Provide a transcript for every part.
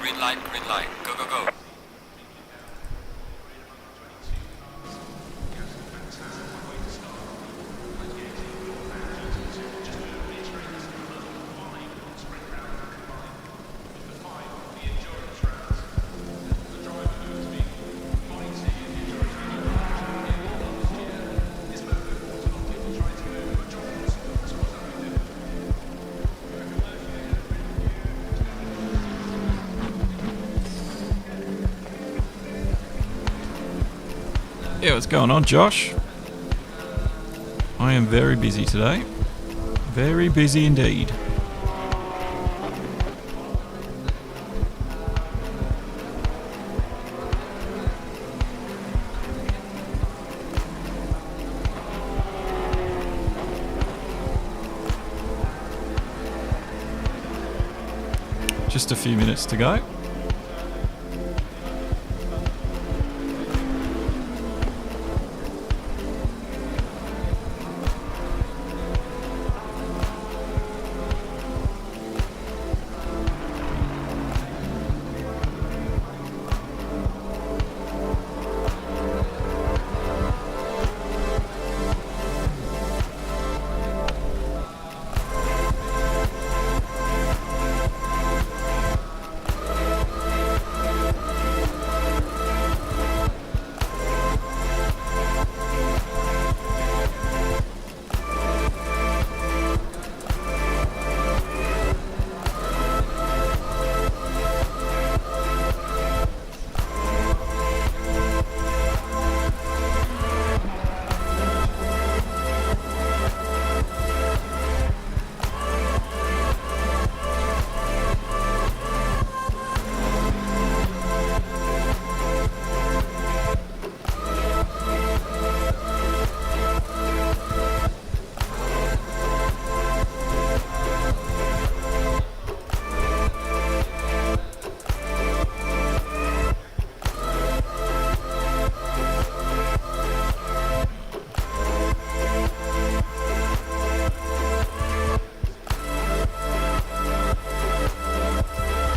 Green light, go, go, go. Yeah, what's going on, Josh? I am very busy today. Very busy indeed. Just a few minutes to go.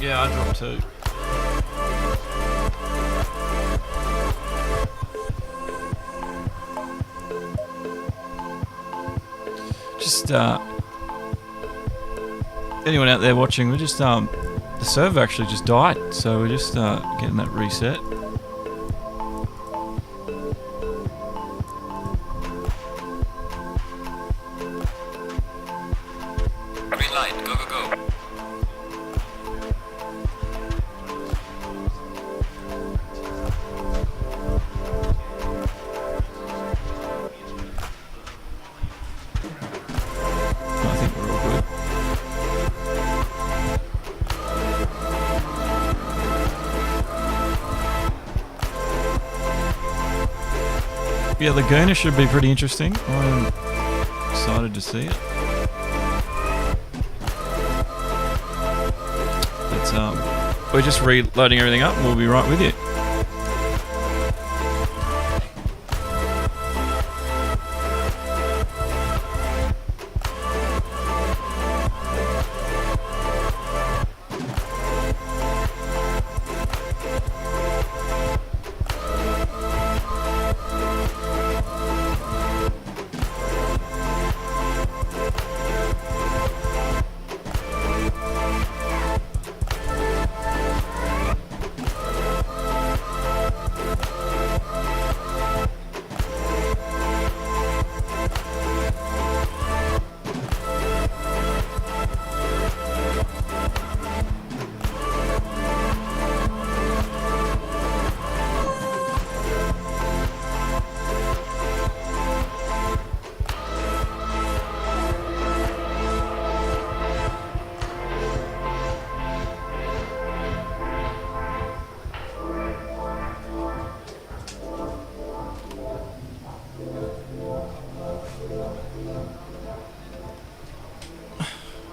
Yeah, I dropped two. Just anyone out there watching, we're just the server actually just died, so we're just getting that reset. Green light, go, go, go. I think we're all good. Yeah, the Gurner should be pretty interesting. I'm excited to see it. We're just reloading everything up and we'll be right with you.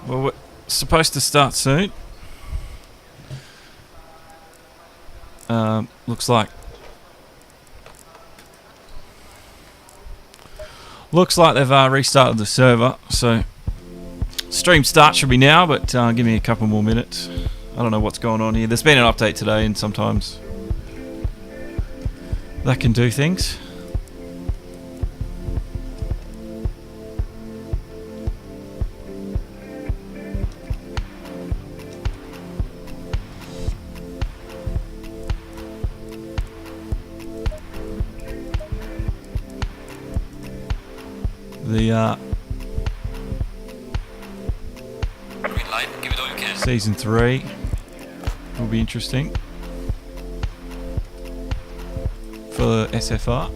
Well, we're supposed to start soon. Looks like they've restarted the server, so stream start should be now, but give me a couple more minutes. I don't know what's going on here. There's been an update today, and sometimes that can do things. The Green light, give it all you can. Season 3 will be interesting for SFR.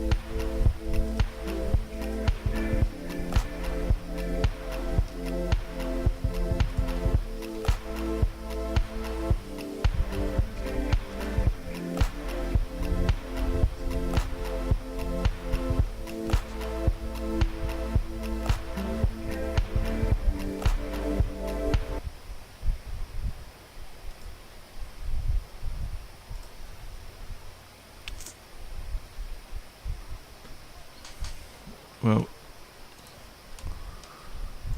Well,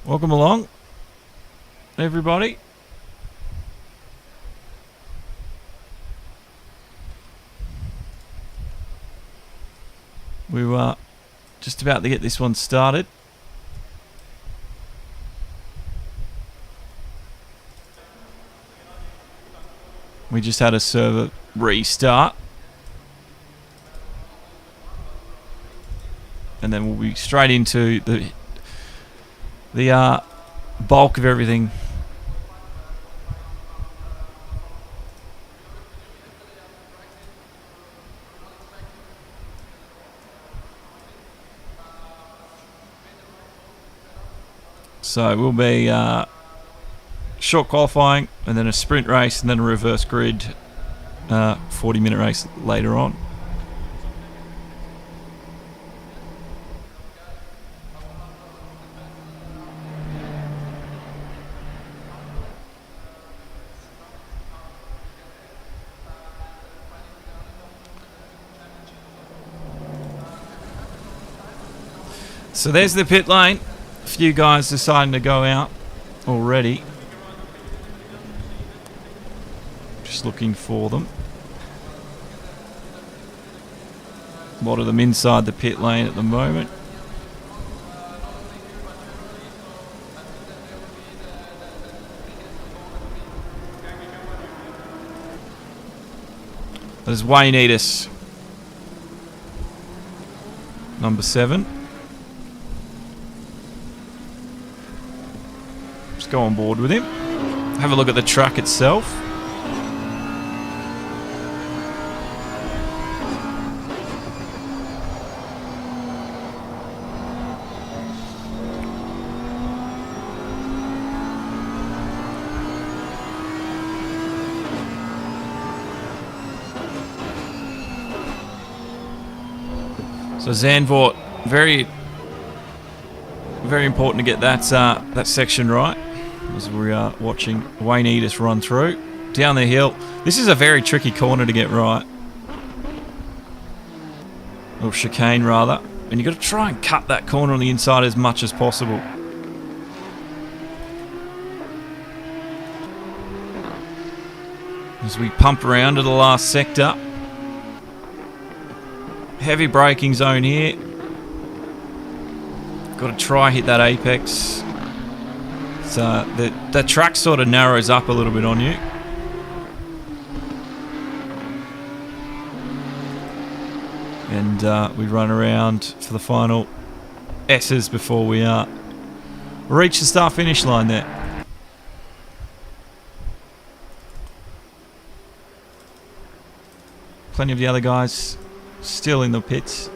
welcome along, everybody. We were just about to get this one started. We just had a server restart. And then we'll be straight into the bulk of everything. So it will be short qualifying, and then a sprint race, and then a reverse grid 40-minute race later on. So there's the pit lane. A few guys deciding to go out already. Just looking for them. A lot of them inside the pit lane at the moment. There's Wayne Edis, number 7. Just go on board with him. Have a look at the track itself. So Zandvoort, very important to get that section right, as we are watching Wayne Edis run through down the hill. This is a very tricky corner to get right, or chicane rather, and you've got to try and cut that corner on the inside as much as possible. As we pump around to the last sector. Heavy braking zone here. Got to try hit that apex. So the track sort of narrows up a little bit on you. And we run around for the final S's before we reach the start finish line there. Plenty of the other guys still in the pits.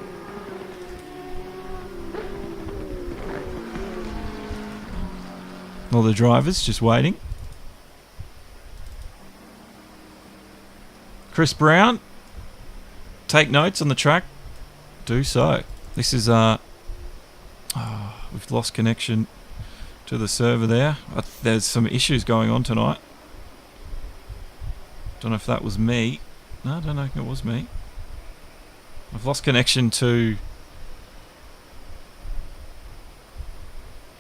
All the drivers just waiting. Chris Brown, take notes on the track. Do so. This is we've lost connection to the server there. There's some issues going on tonight. Don't know if that was me. No, I don't know if it was me. I've lost connection to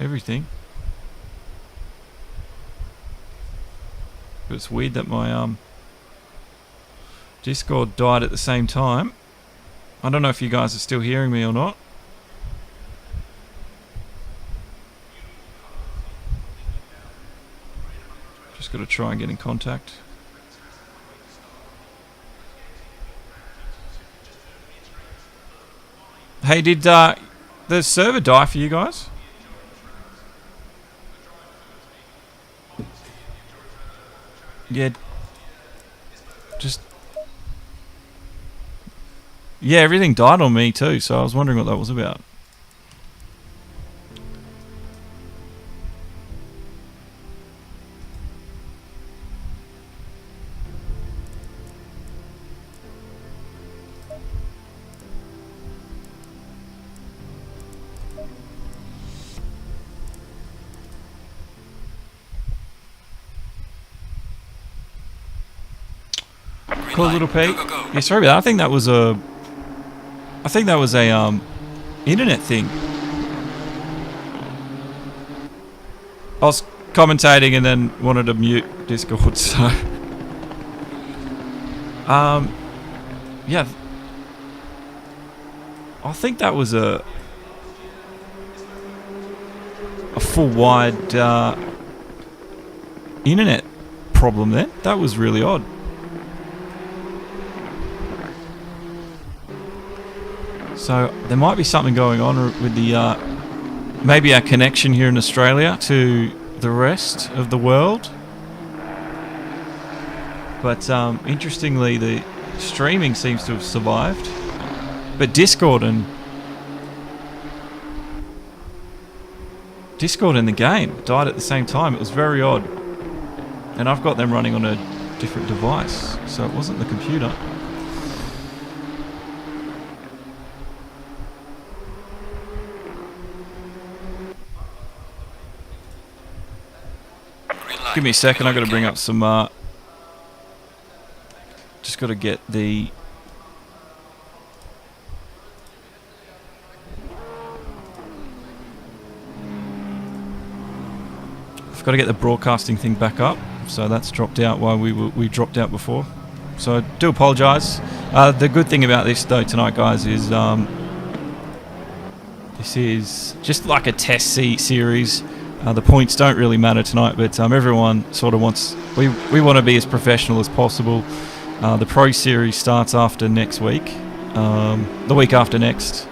everything. But it's weird that my Discord died at the same time. I don't know if you guys are still hearing me or not. Just got to try and get in contact. Hey, did the server die for you guys? Yeah. Yeah, everything died on me too, so I was wondering what that was about. Cool little Pete. Yeah, sorry about that. I think that was a internet thing. I was commentating and then wanted to mute Discord, so yeah. I think that was a full wide internet problem then. That was really odd. So there might be something going on with the maybe our connection here in Australia to the rest of the world. But interestingly, the streaming seems to have survived. But Discord and the game died at the same time. It was very odd. And I've got them running on a different device, so it wasn't the computer. Give me a second, I've got to bring up some just got to get the I've got to get the broadcasting thing back up, so that's dropped out while we dropped out before, so I do apologise. The good thing about this though tonight, guys, is this is just like a test series. The points don't really matter tonight, but everyone sort of wants... We want to be as professional as possible. The Pro Series starts after next week. The week after next.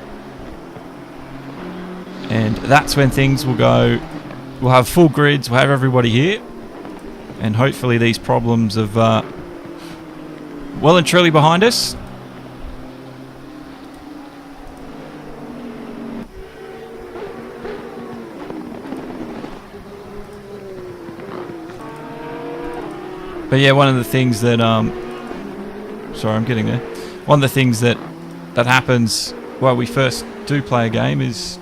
And that's when things will go... We'll have full grids, we'll have everybody here. And hopefully these problems have well and truly behind us. But yeah, one of the things that sorry, I'm getting there. One of the things that happens while we first do play a game is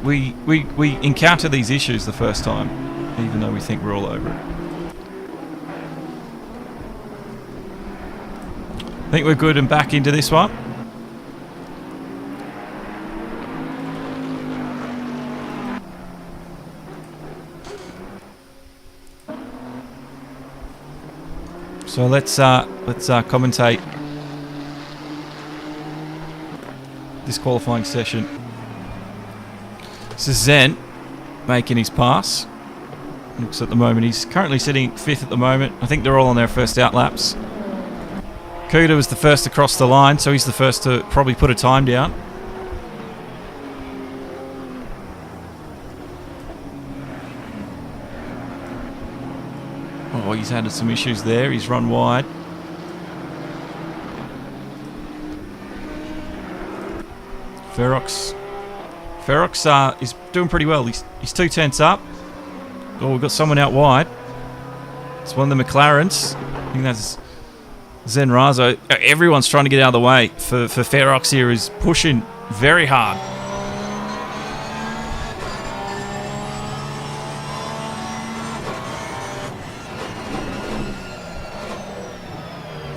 we encounter these issues the first time, even though we think we're all over it. I think we're good and back into this one. So let's commentate this qualifying session. This is Zen making his pass. Looks at the moment he's currently sitting 5th at the moment. I think they're all on their first out laps. Kuda was the first to cross the line, so he's the first to probably put a time down. Oh, he's had some issues there. He's run wide. Ferox is doing pretty well. He's 2 tenths up. Oh, we've got someone out wide. It's one of the McLarens. I think that's Zen Razo. Everyone's trying to get out of the way. For Ferox here is pushing very hard.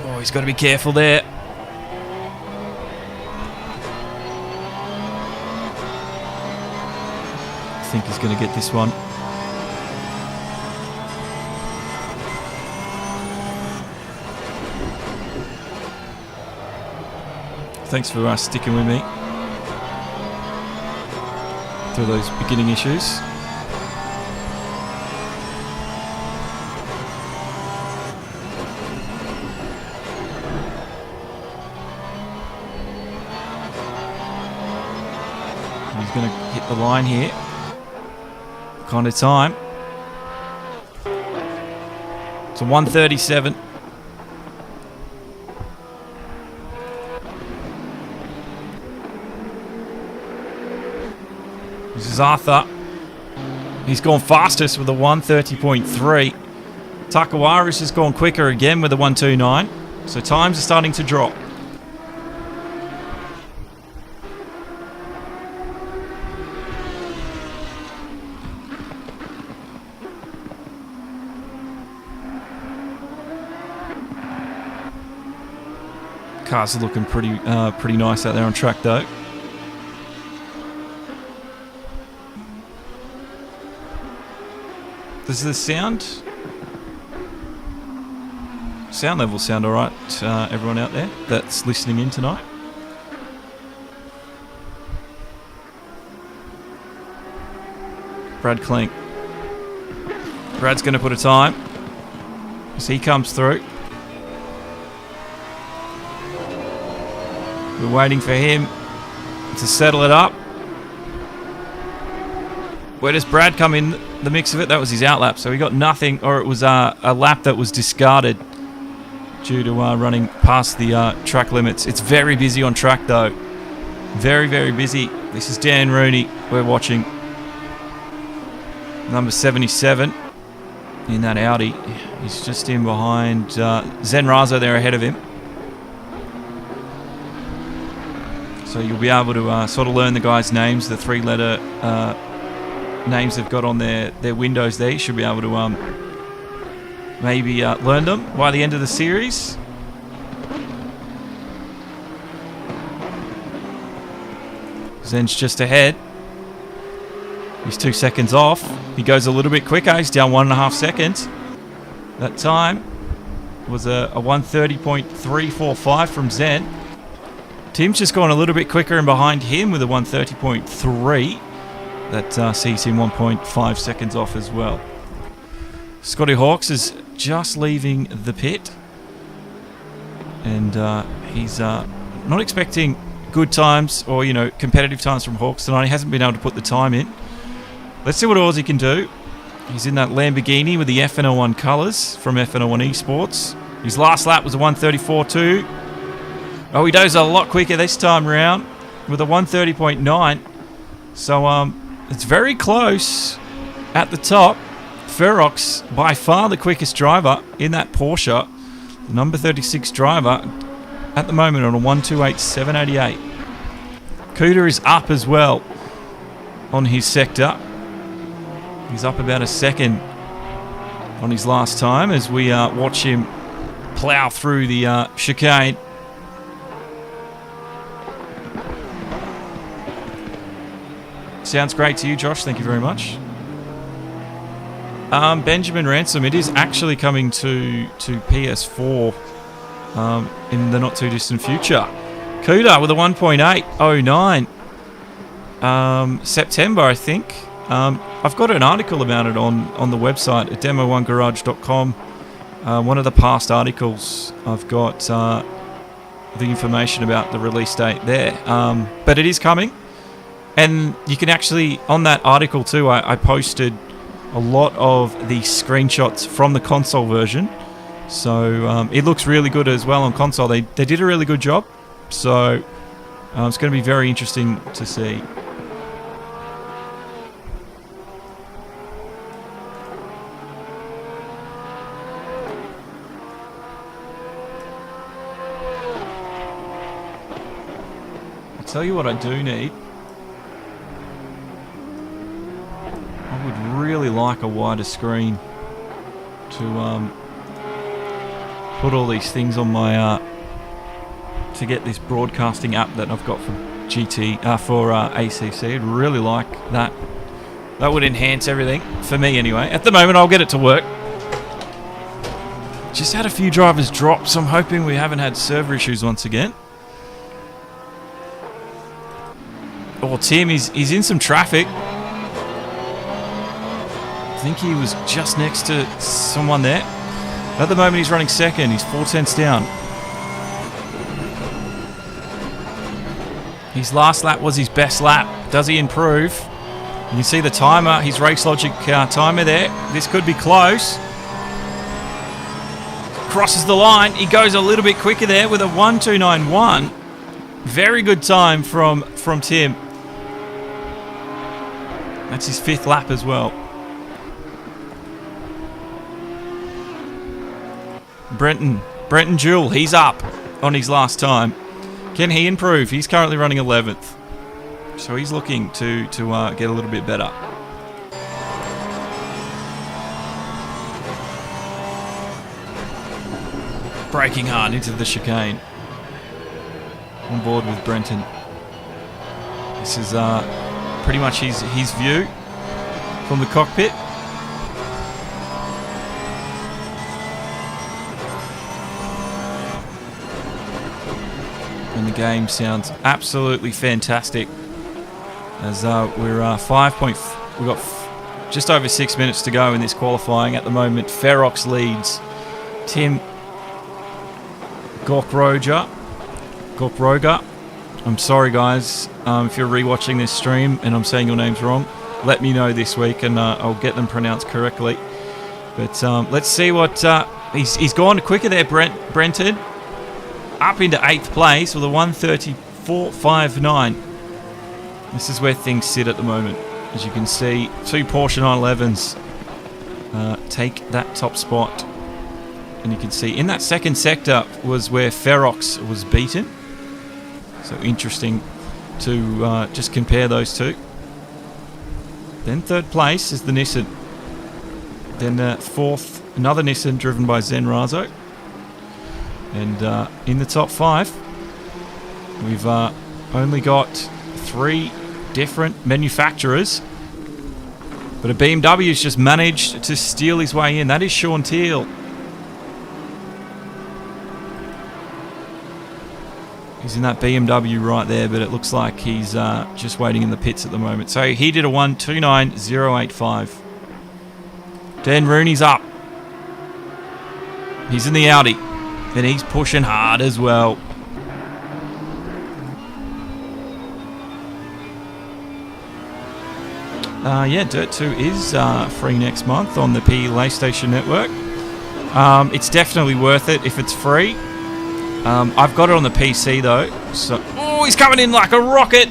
Oh, he's got to be careful there. I think he's going to get this one. Thanks for sticking with me through those beginning issues. He's going to hit the line here. Kind of time. It's a 1:37. This is Arthur. He's gone fastest with a 1:30.3. Takawaris has gone quicker again with a 1:29. So times are starting to drop. Cars are looking pretty nice out there on track though. Does the sound level sound alright, everyone out there that's listening in tonight? Brad Klink. Brad's going to put a time as he comes through. We're waiting for him to settle it up. Where does Brad come in the mix of it? That was his outlap, so he got nothing, or it was a lap that was discarded due to running past the track limits. It's very busy on track though. Very, very busy. This is Dan Rooney we're watching. Number 77 in that Audi. He's just in behind Zen Razo there ahead of him. So you'll be able to sort of learn the guys' names, the three-letter names they've got on their windows there. You should be able to maybe learn them by the end of the series. Zen's just ahead. He's 2 seconds off. He goes a little bit quicker. He's down 1.5 seconds. That time was a 1:30.345 from Zen. Tim's just gone a little bit quicker and behind him with a 1:30.3. That sees him 1.5 seconds off as well. Scotty Hawks is just leaving the pit. And he's not expecting good times or, competitive times from Hawks tonight. He hasn't been able to put the time in. Let's see what else he can do. He's in that Lamborghini with the FNL1 colours from FNL1 Esports. His last lap was a 1:34.2. Oh, he goes a lot quicker this time round with a 1:30.9. So it's very close at the top. Ferox, by far the quickest driver in that Porsche. The number 36 driver at the moment on a 1:28.788. Kuda is up as well on his sector. He's up about a second on his last time as we watch him plough through the chicane. Sounds great to you, Josh. Thank you very much. Benjamin Ransom, it is actually coming to PS4 in the not too distant future. Kuda with a 1.809. September, I think. I've got an article about it on the website at demo1garage.com. One of the past articles, I've got the information about the release date there. But it is coming. And you can actually, on that article too, I posted a lot of the screenshots from the console version. So it looks really good as well on console. They did a really good job. So it's going to be very interesting to see. I'll tell you what I do need. I would really like a wider screen to put all these things on my to get this broadcasting app that I've got for ACC. I'd really like that. That would enhance everything for me anyway. At the moment, I'll get it to work. Just had a few drivers drop, so I'm hoping we haven't had server issues once again. Oh, Tim, he's in some traffic. I think he was just next to someone there. At the moment, he's running second. He's 4 tenths down. His last lap was his best lap. Does he improve? You can see the timer, his Race Logic timer there. This could be close. Crosses the line. He goes a little bit quicker there with a 1:2.91. Very good time from Tim. That's his 5th lap as well. Brenton Jewell, he's up on his last time. Can he improve? He's currently running 11th. So he's looking to get a little bit better. Braking hard into the chicane. On board with Brenton. This is pretty much his view from the cockpit. And the game sounds absolutely fantastic. As we're we've got just over 6 minutes to go in this qualifying at the moment. Ferox leads. Tim Gorkroger. I'm sorry, guys, if you're rewatching this stream and I'm saying your names wrong. Let me know this week and I'll get them pronounced correctly. But let's see what he's gone quicker there. Brenton up into 8th place with a 1:34.59. This is where things sit at the moment. As you can see, 2 Porsche 911s take that top spot. And you can see in that second sector was where Ferox was beaten. So interesting to just compare those two. Then 3rd place is the Nissan. Then 4th, another Nissan driven by Zen Razo. And in the top 5, we've only got 3 different manufacturers. But a BMW's just managed to steal his way in. That is Sean Teal. He's in that BMW right there, but it looks like he's just waiting in the pits at the moment. So he did a 1:29.085. Dan Rooney's up. He's in the Audi, and he's pushing hard as well. Yeah, Dirt 2 is free next month on the PlayStation Network. It's definitely worth it if it's free. I've got it on the PC though. So, oh, he's coming in like a rocket.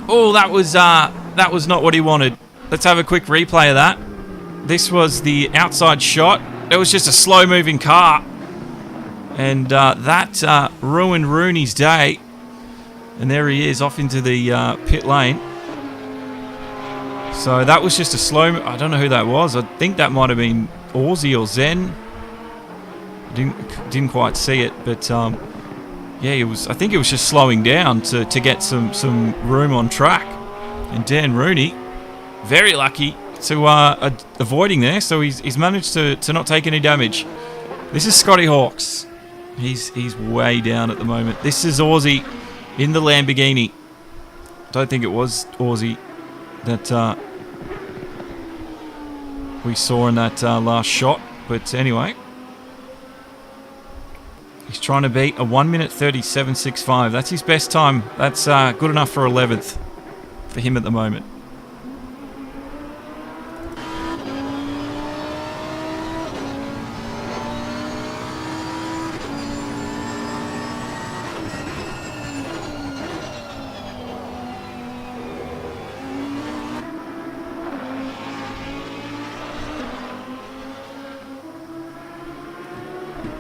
Oh, that was not what he wanted. Let's have a quick replay of that. This was the outside shot. It was just a slow-moving car, and that ruined Rooney's day. And there he is off into the pit lane. So that was just a slow. I don't know who that was. I think that might have been Aussie or Zen. Didn't quite see it, but yeah, it was. I think it was just slowing down to get some room on track. And Dan Rooney, very lucky to avoiding there, so he's managed to not take any damage. This is Scotty Hawks. He's way down at the moment. This is Aussie in the Lamborghini. Don't think it was Aussie that we saw in that last shot, but anyway. He's trying to beat a 1:37.65. That's his best time. That's good enough for 11th for him at the moment.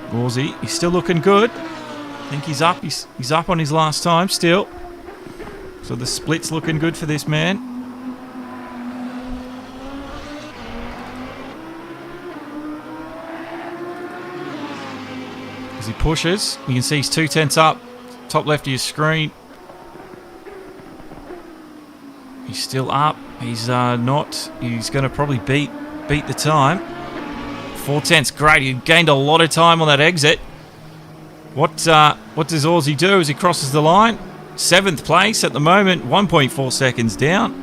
Aussie, he's still looking good. I think he's up. He's up on his last time still. So the split's looking good for this man. As he pushes, you can see he's 2 tenths up. Top left of your screen. He's still up. He's not. He's going to probably beat the time. 4 tenths, great. He gained a lot of time on that exit. What does Aussie do as he crosses the line? 7th place at the moment, 1.4 seconds down.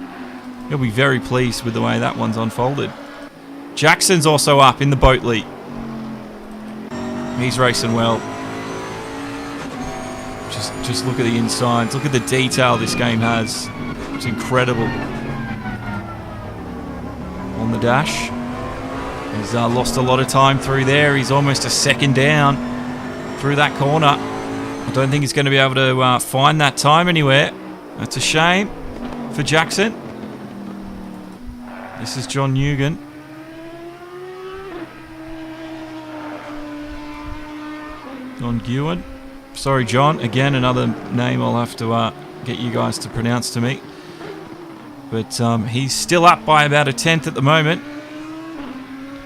He'll be very pleased with the way that one's unfolded. Jackson's also up in the boat lead. He's racing well. Just look at the insides. Look at the detail this game has. It's incredible. On the dash. He's lost a lot of time through there. He's almost a second down through that corner. I don't think he's going to be able to find that time anywhere. That's a shame for Jackson. This is John Newgan. John Gewan. Sorry, John. Again, another name I'll have to get you guys to pronounce to me. But he's still up by about a tenth at the moment.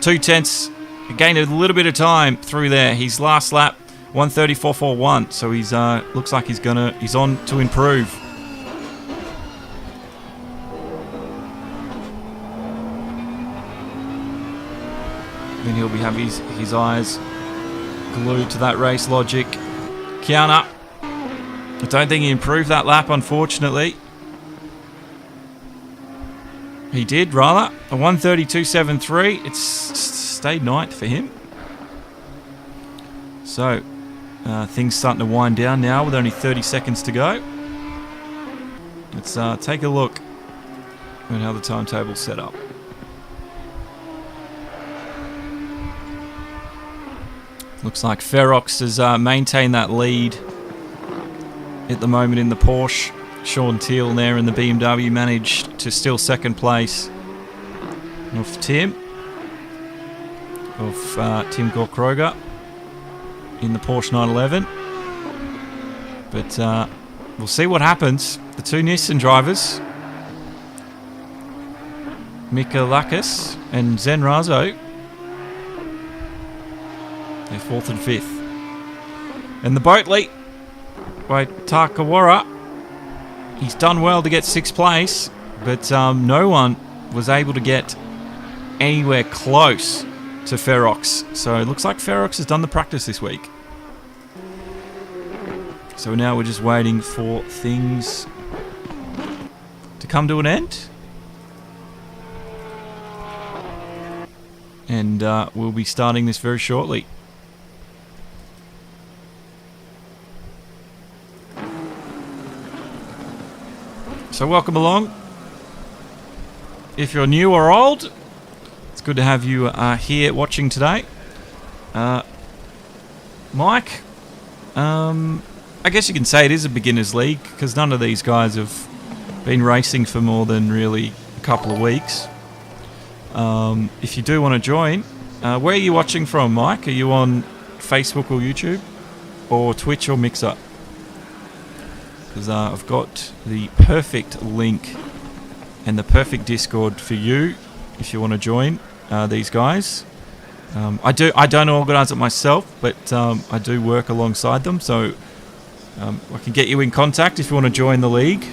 2 tenths. Gained a little bit of time through there. His last lap, 1:34.41. So he's looks like he's on to improve. Then he'll be having his eyes glued to that race logic. Kiana, I don't think he improved that lap, unfortunately. He did, rather. A 1:32.73. It's stayed ninth for him. So, things starting to wind down now with only 30 seconds to go. Let's take a look at how the timetable's set up. Looks like Ferox has maintained that lead at the moment in the Porsche. Sean Teal there in the BMW managed to steal second place of Tim Gorkroger in the Porsche 911. But we'll see what happens. The two Nissan drivers, Mika Lakis and Zen Razo, they're 4th and 5th. And the Boatley by Takawara, he's done well to get 6th place, but no one was able to get anywhere close to Ferox. So it looks like Ferox has done the practice this week. So now we're just waiting for things to come to an end. And we'll be starting this very shortly. So welcome along. If you're new or old, it's good to have you here watching today. Mike, I guess you can say it is a beginner's league because none of these guys have been racing for more than really a couple of weeks. If you do want to join, where are you watching from, Mike? Are you on Facebook or YouTube or Twitch or Mixer? Because I've got the perfect link and the perfect Discord for you if you want to join these guys. I don't organise it myself, but I do work alongside them, so I can get you in contact if you want to join the league.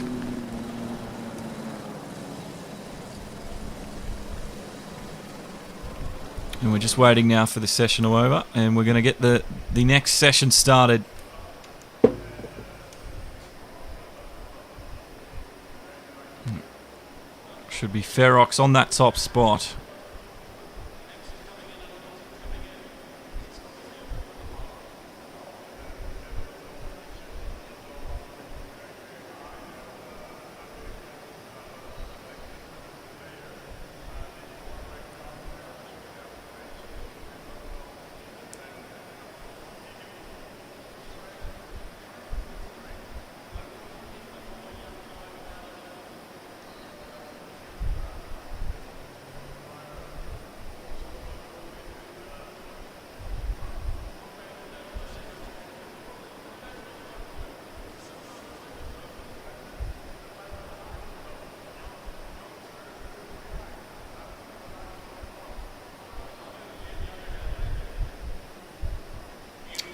And we're just waiting now for the session to over, and we're going to get the next session started. Should be Ferox on that top spot.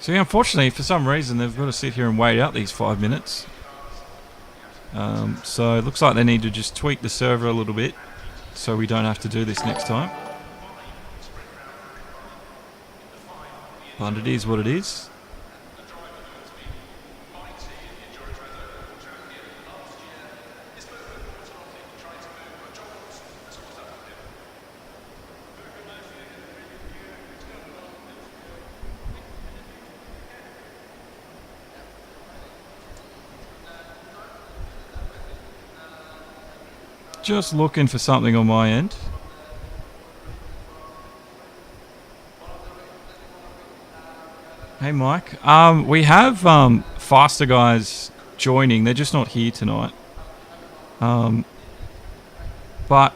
So yeah, unfortunately, for some reason, they've got to sit here and wait out these 5 minutes. So it looks like they need to just tweak the server a little bit so we don't have to do this next time. But it is what it is. Just looking for something on my end. Hey, Mike. We have faster guys joining. They're just not here tonight. But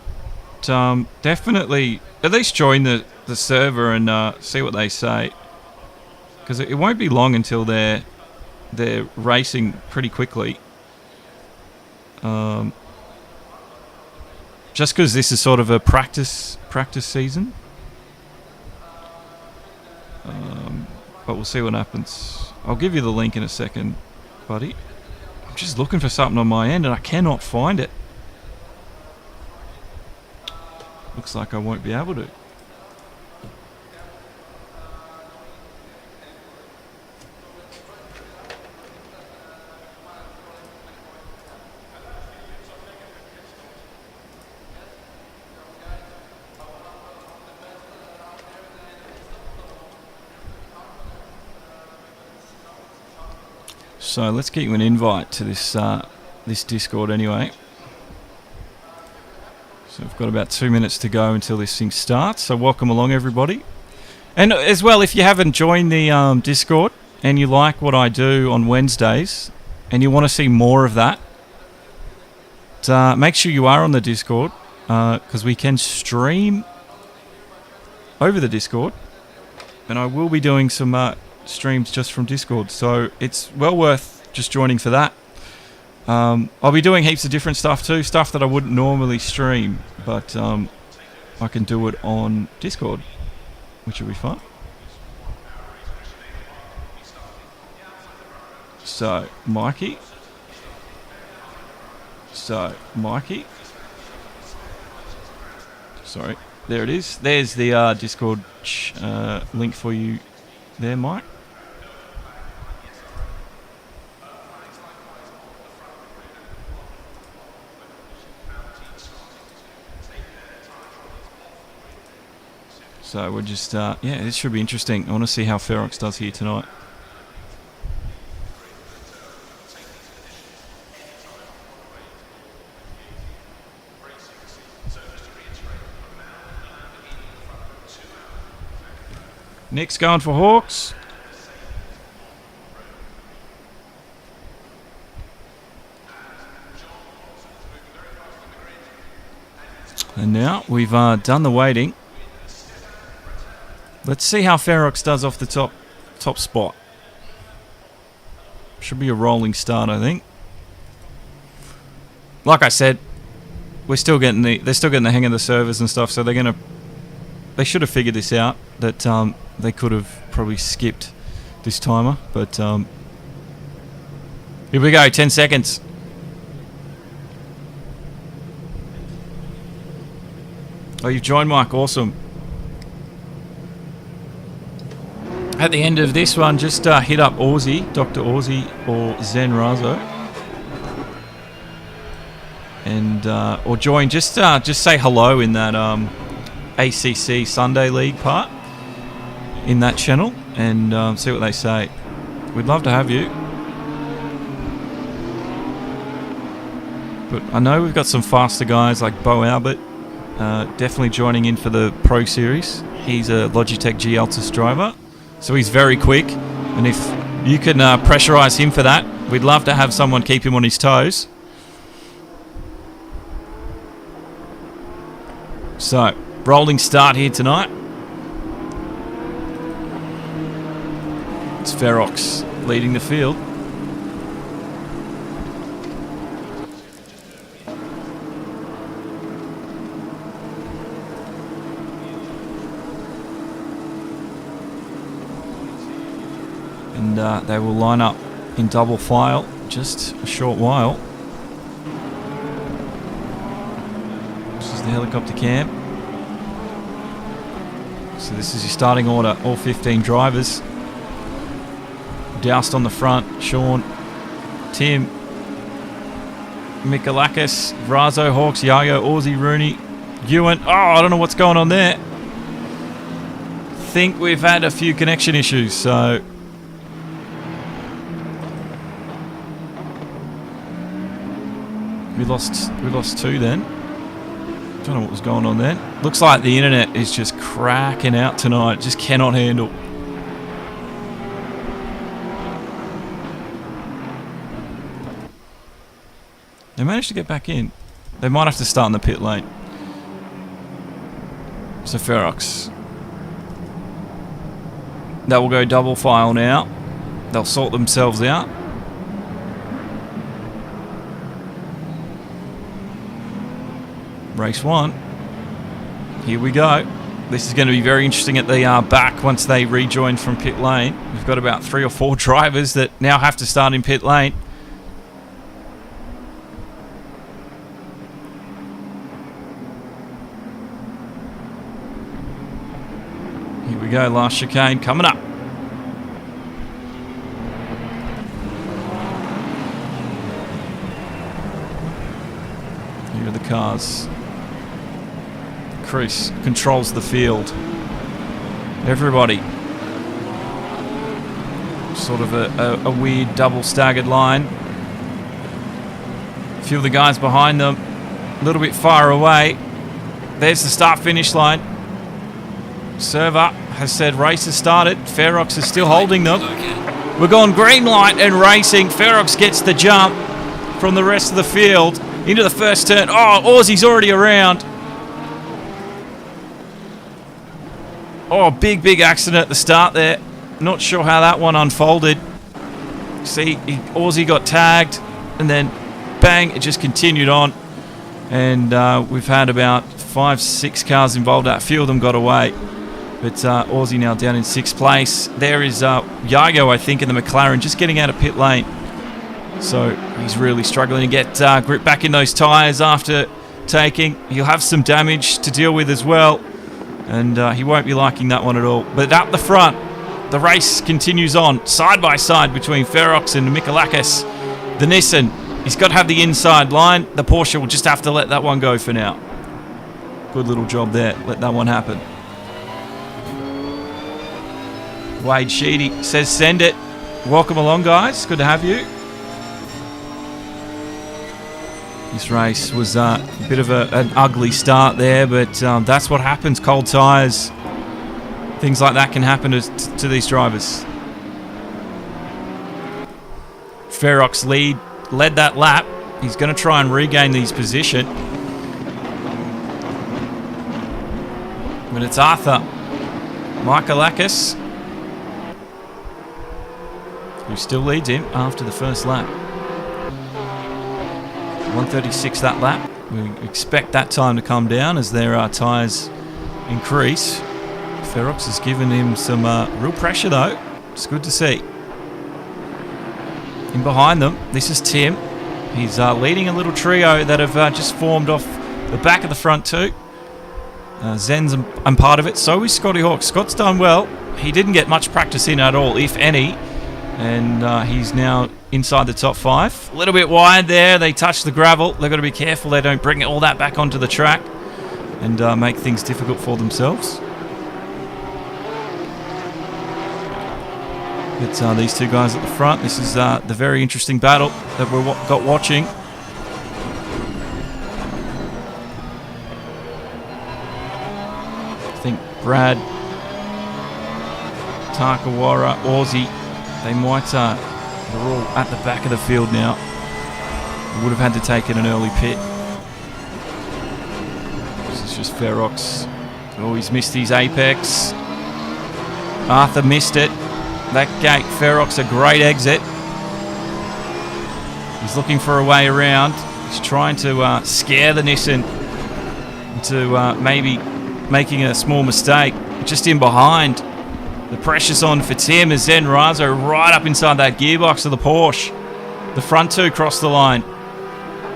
definitely at least join the server and see what they say. Because it won't be long until they're racing pretty quickly. Just because this is sort of a practice season. But we'll see what happens. I'll give you the link in a second, buddy. I'm just looking for something on my end and I cannot find it. Looks like I won't be able to. So let's get you an invite to this Discord anyway. So we've got about 2 minutes to go until this thing starts. So welcome along, everybody. And as well, if you haven't joined the Discord and you like what I do on Wednesdays and you want to see more of that, make sure you are on the Discord because we can stream over the Discord. And I will be doing some streams just from Discord, so it's well worth just joining for that. I'll be doing heaps of different stuff too, stuff that I wouldn't normally stream, but I can do it on Discord, which will be fun. So Mikey, sorry, there it is. There's the Discord link for you there, Mike. So we're just, yeah, this should be interesting. I want to see how Ferox does here tonight. Nick's going for Hawks. And now we've done the waiting. Let's see how Ferox does off the top spot. Should be a rolling start, I think. Like I said, they're still getting the hang of the servers and stuff, so they should have figured this out, that they could have probably skipped this timer, but here we go, 10 seconds. Oh, you've joined, Mike, awesome. At the end of this one, just hit up Aussie, Dr. Aussie or Zen Razo, and or join. Just say hello in that ACC Sunday League part in that channel, and see what they say. We'd love to have you. But I know we've got some faster guys like Bo Albert, definitely joining in for the Pro Series. He's a Logitech G Altus driver. So he's very quick, and if you can pressurise him for that, we'd love to have someone keep him on his toes. So, rolling start here tonight. It's Ferox leading the field. And they will line up in double file just a short while. This is the helicopter camp. So this is your starting order, all 15 drivers. Doused on the front, Sean, Tim, Mikalakis, Razo, Hawks, Yayo, Aussie, Rooney, Ewan. Oh, I don't know what's going on there. Think we've had a few connection issues, so we lost two then. Don't know what was going on then. Looks like the internet is just cracking out tonight. Just cannot handle. They managed to get back in. They might have to start in the pit lane. So Ferox. That will go double file now. They'll sort themselves out. Race 1. Here we go. This is going to be very interesting at the back once they rejoin from pit lane. We've got about 3 or 4 drivers that now have to start in pit lane. Here we go, last chicane coming up. Here are the cars. Chris controls the field. Everybody. Sort of a weird double staggered line. A few of the guys behind them a little bit far away. There's the start finish line. Server has said race has started. Ferox is still holding them. We're going green light and racing. Ferox gets the jump from the rest of the field into the first turn. Oh, Aussie's already around. Oh, big accident at the start there. Not sure how that one unfolded. See, Aussie got tagged, and then bang, it just continued on. And we've had about 5-6 cars involved. A few of them got away. But Aussie now down in 6th place. There is Yago, I think, in the McLaren, just getting out of pit lane. So he's really struggling to get grip back in those tyres after taking. He'll have some damage to deal with as well. And he won't be liking that one at all. But up the front, the race continues on, side by side between Ferox and Mikalakis. The Nissan, he's got to have the inside line. The Porsche will just have to let that one go for now. Good little job there. Let that one happen. Wade Sheedy says send it. Welcome along, guys. Good to have you. This race was a bit of an ugly start there, but that's what happens. Cold tyres. Things like that can happen to these drivers. Ferox led that lap. He's going to try and regain his position. But it's Arthur Mikalakis who still leads him after the first lap. 1:36 that lap. We expect that time to come down as their tyres increase. Ferox has given him some real pressure though. It's good to see. In behind them, this is Tim. He's leading a little trio that have just formed off the back of the front two. Zen's and part of it. So is Scotty Hawk. Scott's done well. He didn't get much practice in at all, if any. And he's now inside the top 5. A little bit wide there. They touch the gravel. They've got to be careful they don't bring all that back onto the track and make things difficult for themselves. It's these two guys at the front. This is the very interesting battle that we've got watching. I think Brad, Takawara, Aussie, they might... they're all at the back of the field now. They would have had to take in an early pit. This is just Ferox. Oh, he's missed his apex. Arthur missed it. That gate, Ferox, a great exit. He's looking for a way around. He's trying to scare the Nissan into maybe making a small mistake. Just in behind. The pressure's on for Tim as Zen Razo right up inside that gearbox of the Porsche. The front two cross the line.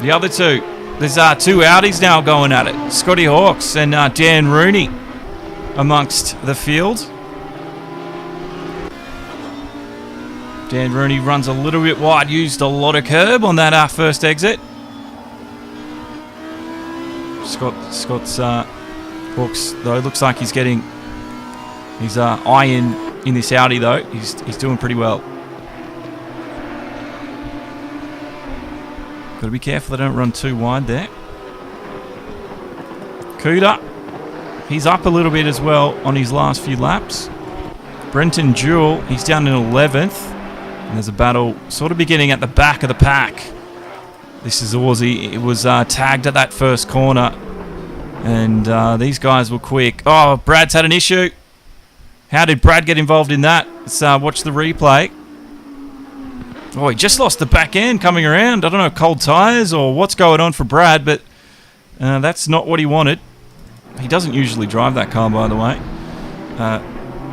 The other two. There's 2 Audis now going at it. Scotty Hawks and Dan Rooney amongst the field. Dan Rooney runs a little bit wide, used a lot of curb on that first exit. Scott's Hawks, though, looks like he's getting his eye in this Audi, though. He's doing pretty well. Got to be careful they don't run too wide there. Cuda, he's up a little bit as well on his last few laps. Brenton Jewell, he's down in 11th. And there's a battle sort of beginning at the back of the pack. This is Aussie. It was tagged at that first corner. And these guys were quick. Oh, Brad's had an issue. How did Brad get involved in that? Let's watch the replay. Oh, he just lost the back end coming around. I don't know, cold tyres or what's going on for Brad, but that's not what he wanted. He doesn't usually drive that car, by the way.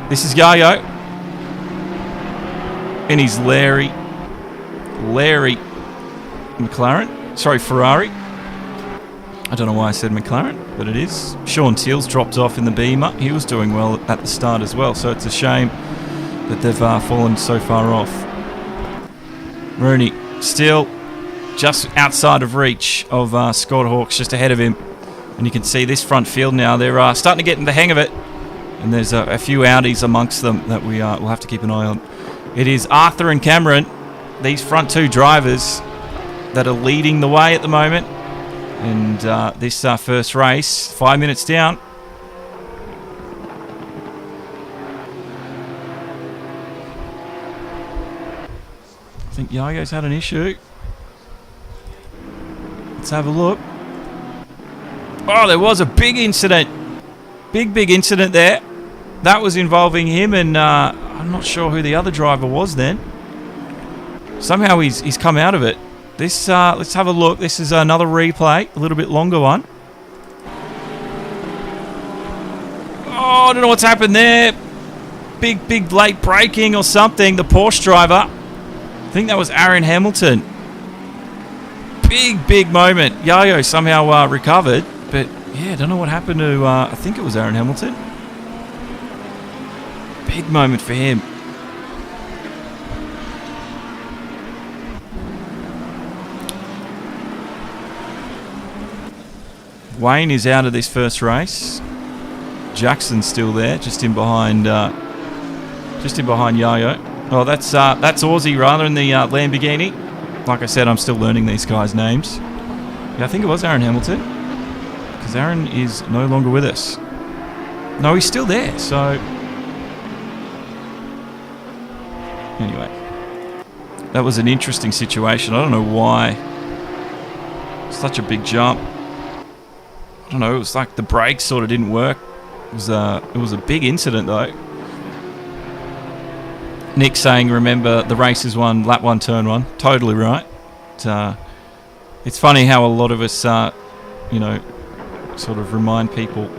This is Yayo. And he's Larry McLaren. Sorry, Ferrari. I don't know why I said McLaren, but it is. Sean Teals dropped off in the Beamer. He was doing well at the start as well, so it's a shame that they've fallen so far off. Rooney still just outside of reach of Scott Hawkes, just ahead of him. And you can see this front field now. They're starting to get in the hang of it. And there's a few Audis amongst them that we'll have to keep an eye on. It is Arthur and Cameron, these front two drivers, that are leading the way at the moment. And this first race, 5 minutes down. I think Yago's had an issue. Let's have a look. Oh, there was a big incident. Big incident there. That was involving him, and I'm not sure who the other driver was then. Somehow he's come out of it. This let's have a look. This is another replay, a little bit longer one. Oh, I don't know what's happened there. Big late braking or something. The Porsche driver. I think that was Aaron Hamilton. Big moment. Yayo somehow recovered, but yeah, I don't know what happened to. I think it was Aaron Hamilton. Big moment for him. Wayne is out of this first race. Jackson's still there, just in behind Yayo. Oh, that's Aussie rather in the Lamborghini. Like I said, I'm still learning these guys' names. Yeah, I think it was Aaron Hamilton, because Aaron is no longer with us. No, he's still there. So anyway, that was an interesting situation. I don't know why. Such a big jump. I don't know, it was like the brakes sort of didn't work. It was a big incident though. Nick saying, remember, the race is won, lap 1, turn 1. Totally right. It's funny how a lot of us, sort of remind people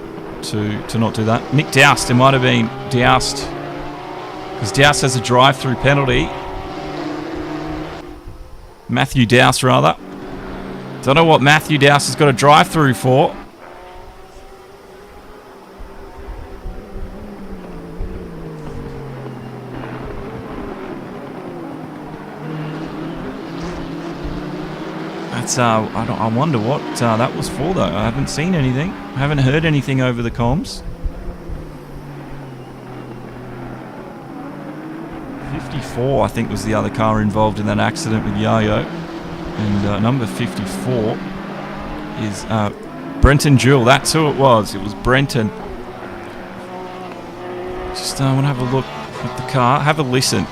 to not do that. Nick Doust, it might have been Doust, because Doust has a drive-through penalty. Matthew Doust, rather. Don't know what Matthew Doust has got a drive-through for. I wonder what that was for, though. I haven't seen anything. I haven't heard anything over the comms. 54, I think, was the other car involved in that accident with Yayo. And number 54 is Brenton Jewell. That's who it was. It was Brenton. Just want to have a look at the car. Have a listen.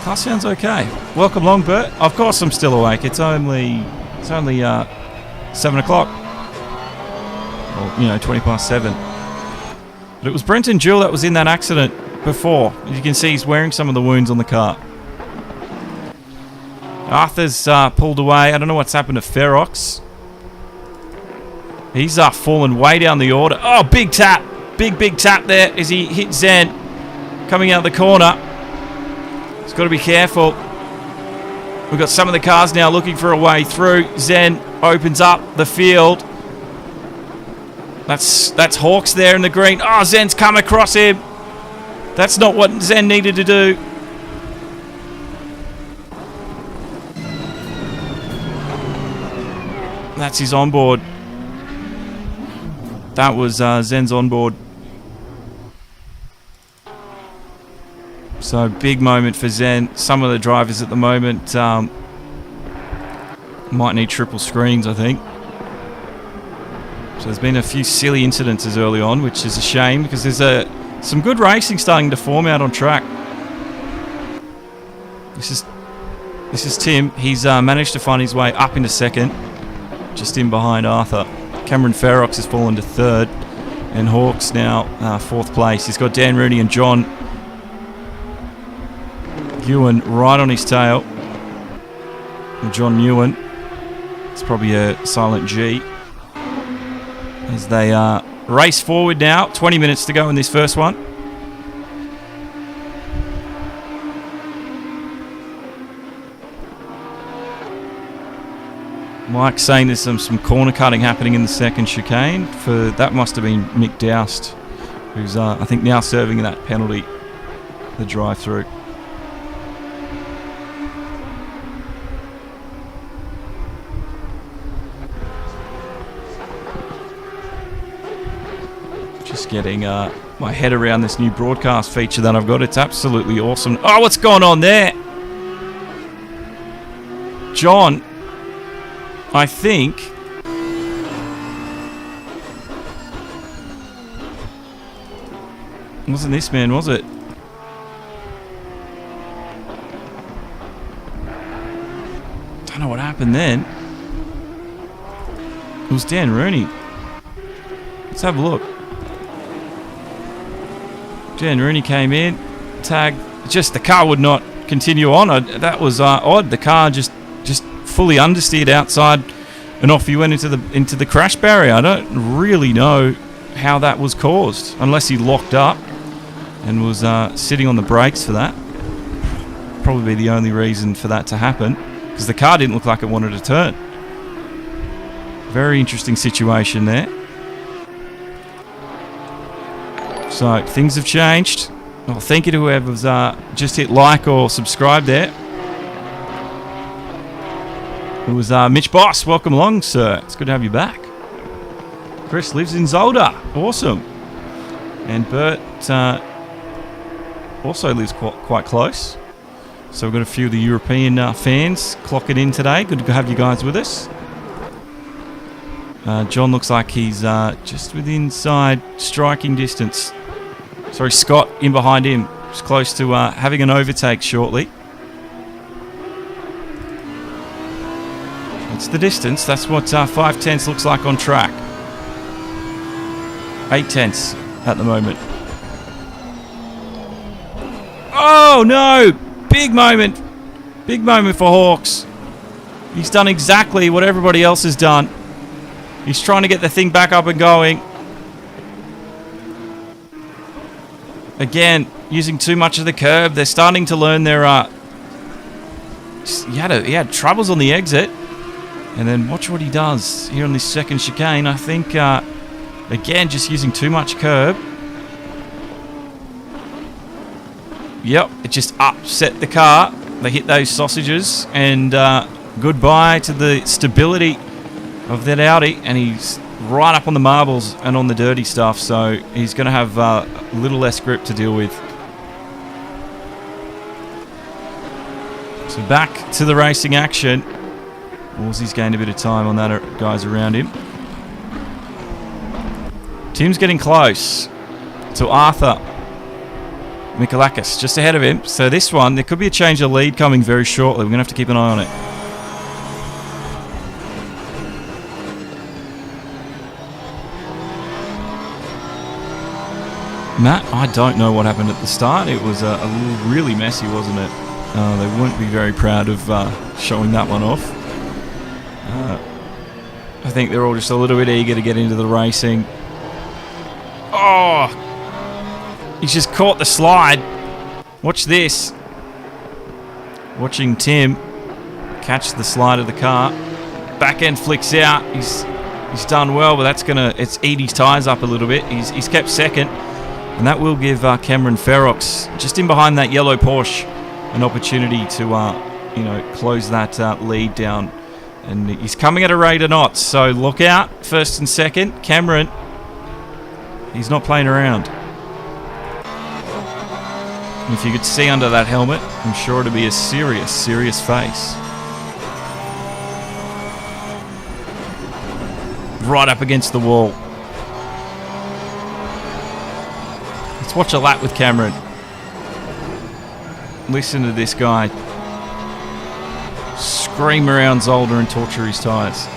Car sounds okay. Welcome along, Bert. Of course I'm still awake. It's only 7 o'clock. Or, 20 past 7. But it was Brenton Jewell that was in that accident before. As you can see, he's wearing some of the wounds on the car. Arthur's pulled away. I don't know what's happened to Ferox. He's fallen way down the order. Oh, big tap. Big tap there as he hit Zen coming out the corner. He's got to be careful. We've got some of the cars now looking for a way through. Zen opens up the field. That's Hawks there in the green. Oh, Zen's come across him. That's not what Zen needed to do. That's his onboard. That was Zen's onboard. So big moment for Zen. Some of the drivers at the moment Might need triple screens, I think. So there's been a few silly incidences early on, which is a shame because there's some good racing starting to form out on track. This is Tim. He's managed to find his way up into second, just in behind Arthur. Cameron Ferox has fallen to third, and Hawks now fourth place. He's got Dan Rooney and John Ewan right on his tail. And John Ewan, it's probably a silent G. As they race forward now, 20 minutes to go in this first one. Mike's saying there's some corner cutting happening in the second chicane. That must have been Mick Doust, who's I think now serving that penalty, the drive-through. Just getting my head around this new broadcast feature that I've got. It's absolutely awesome. Oh, what's going on there? John, I think wasn't this man, was it? Don't know what happened then. It was Dan Rooney. Let's have a look. Dan Rooney came in, tagged. Just the car would not continue on. That was odd. The car just fully understeered outside, and off he went into the crash barrier. I don't really know how that was caused, unless he locked up and was sitting on the brakes for that. Probably the only reason for that to happen, because the car didn't look like it wanted to turn. Very interesting situation there. So things have changed. Well, thank you to whoever's just hit like or subscribe there. It was Mitch Boss. Welcome along, sir. It's good to have you back. Chris lives in Zolder. Awesome. And Bert also lives quite close. So we've got a few of the European fans clocking in today. Good to have you guys with us. John looks like he's just within striking distance. Sorry, Scott in behind him. He's close to having an overtake shortly. That's the distance. That's what 5 tenths looks like on track. 8 tenths at the moment. Oh no! Big moment. Big moment for Hawks. He's done exactly what everybody else has done. He's trying to get the thing back up and going. Again, using too much of the curb. They're starting to learn their... He had troubles on the exit. And then watch what he does here on this second chicane. I think, again, just using too much curb. Yep, it just upset the car. They hit those sausages. And goodbye to the stability of that Audi. And he's right up on the marbles and on the dirty stuff. So he's going to have a little less grip to deal with. So back to the racing action. Woolsey's gained a bit of time on that, guys around him. Tim's getting close to Arthur Mikalakis, just ahead of him. So this one, there could be a change of lead coming very shortly. We're going to have to keep an eye on it. Matt, I don't know what happened at the start. It was really messy, wasn't it? They wouldn't be very proud of showing that one off. I think they're all just a little bit eager to get into the racing. Oh! He's just caught the slide. Watch this. Watching Tim catch the slide of the car. Back end flicks out. He's done well, but it's eat his tyres up a little bit. He's kept second. And that will give Cameron Ferox, just in behind that yellow Porsche, an opportunity to close that lead down. And he's coming at a rate of knots, so look out. First and second, Cameron. He's not playing around. And if you could see under that helmet, I'm sure it'd be a serious, serious face. right up against the wall. Let's watch a lap with Cameron. Listen to this guy scream around Zolder and torture his tyres.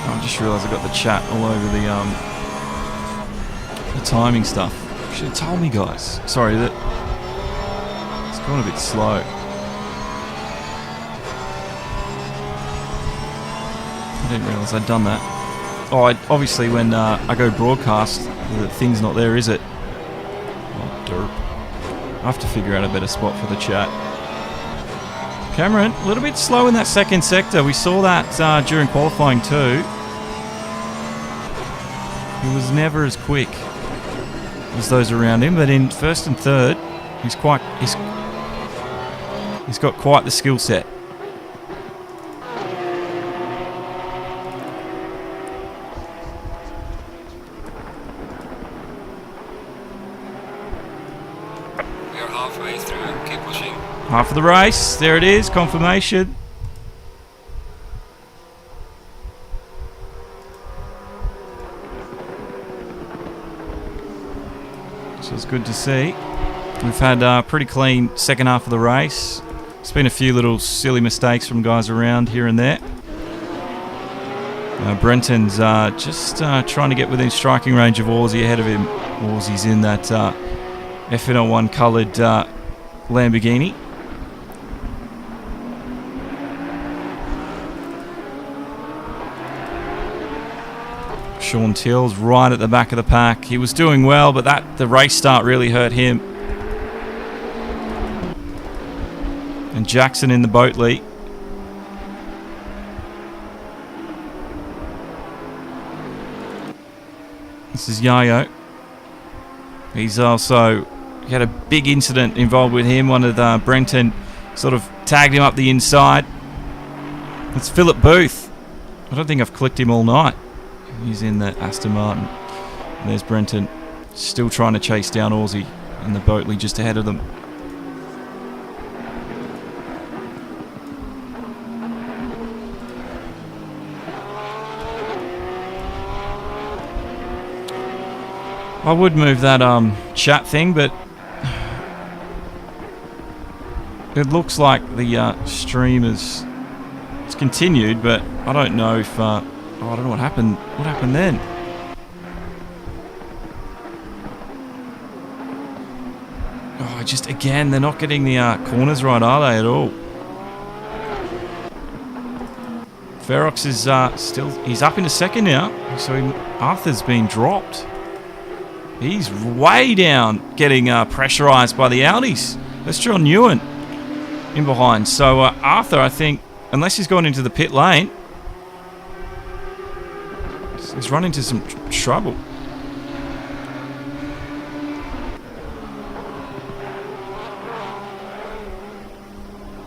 I just realised I got the chat all over the timing stuff. Should have told me, guys. Sorry, that it's going a bit slow. I didn't realise I'd done that. Oh, obviously when I go broadcast, the thing's not there, is it? Oh, derp. I have to figure out a better spot for the chat. Cameron, a little bit slow in that second sector. We saw that during qualifying too. He was never as quick as those around him, but in first and third, he's got quite the skill set. We are halfway through. Keep pushing. Half of the race. There it is. Confirmation. So it's good to see. We've had a pretty clean second half of the race. There's been a few little silly mistakes from guys around here and there. Brenton's just trying to get within striking range of Aussie ahead of him. Aussie's in that FNL1 coloured Lamborghini. Sean Till's right at the back of the pack. He was doing well, but the race start really hurt him. And Jackson in the boat lead. This is Yayo. He's also had a big incident involved with him. One of Brenton sort of tagged him up the inside. It's Philip Booth. I don't think I've clicked him all night. He's in the Aston Martin. And there's Brenton still trying to chase down Aussie in the Boatley just ahead of them. I would move that chat thing, but it looks like the stream it's continued, but I don't know if I don't know what happened. What happened then? Oh, just again, they're not getting the corners right, are they, at all? Ferox is he's up into second now, so Arthur's been dropped. He's way down, getting pressurised by the Audis. That's John Ewan in behind. So Arthur, I think, unless he's gone into the pit lane, he's run into some trouble.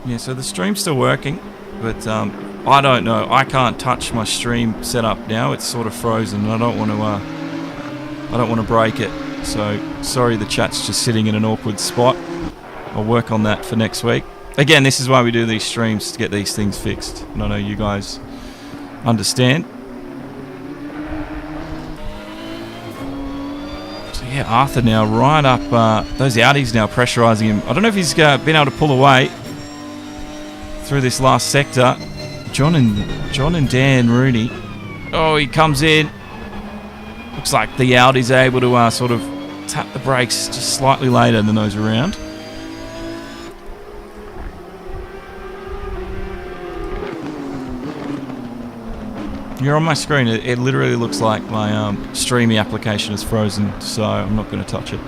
Yeah, so the stream's still working, but I don't know. I can't touch my stream setup now. It's sort of frozen. I don't want to break it. So sorry, the chat's just sitting in an awkward spot. I'll work on that for next week. Again, this is why we do these streams, to get these things fixed. And I know you guys understand. Yeah, Arthur now right up. Those Audis now pressurising him. I don't know if he's been able to pull away through this last sector. John and Dan Rooney. Oh, he comes in. Looks like the Audis are able to sort of tap the brakes just slightly later than those around. You're on my screen. It literally looks like my streaming application is frozen, so I'm not going to touch it.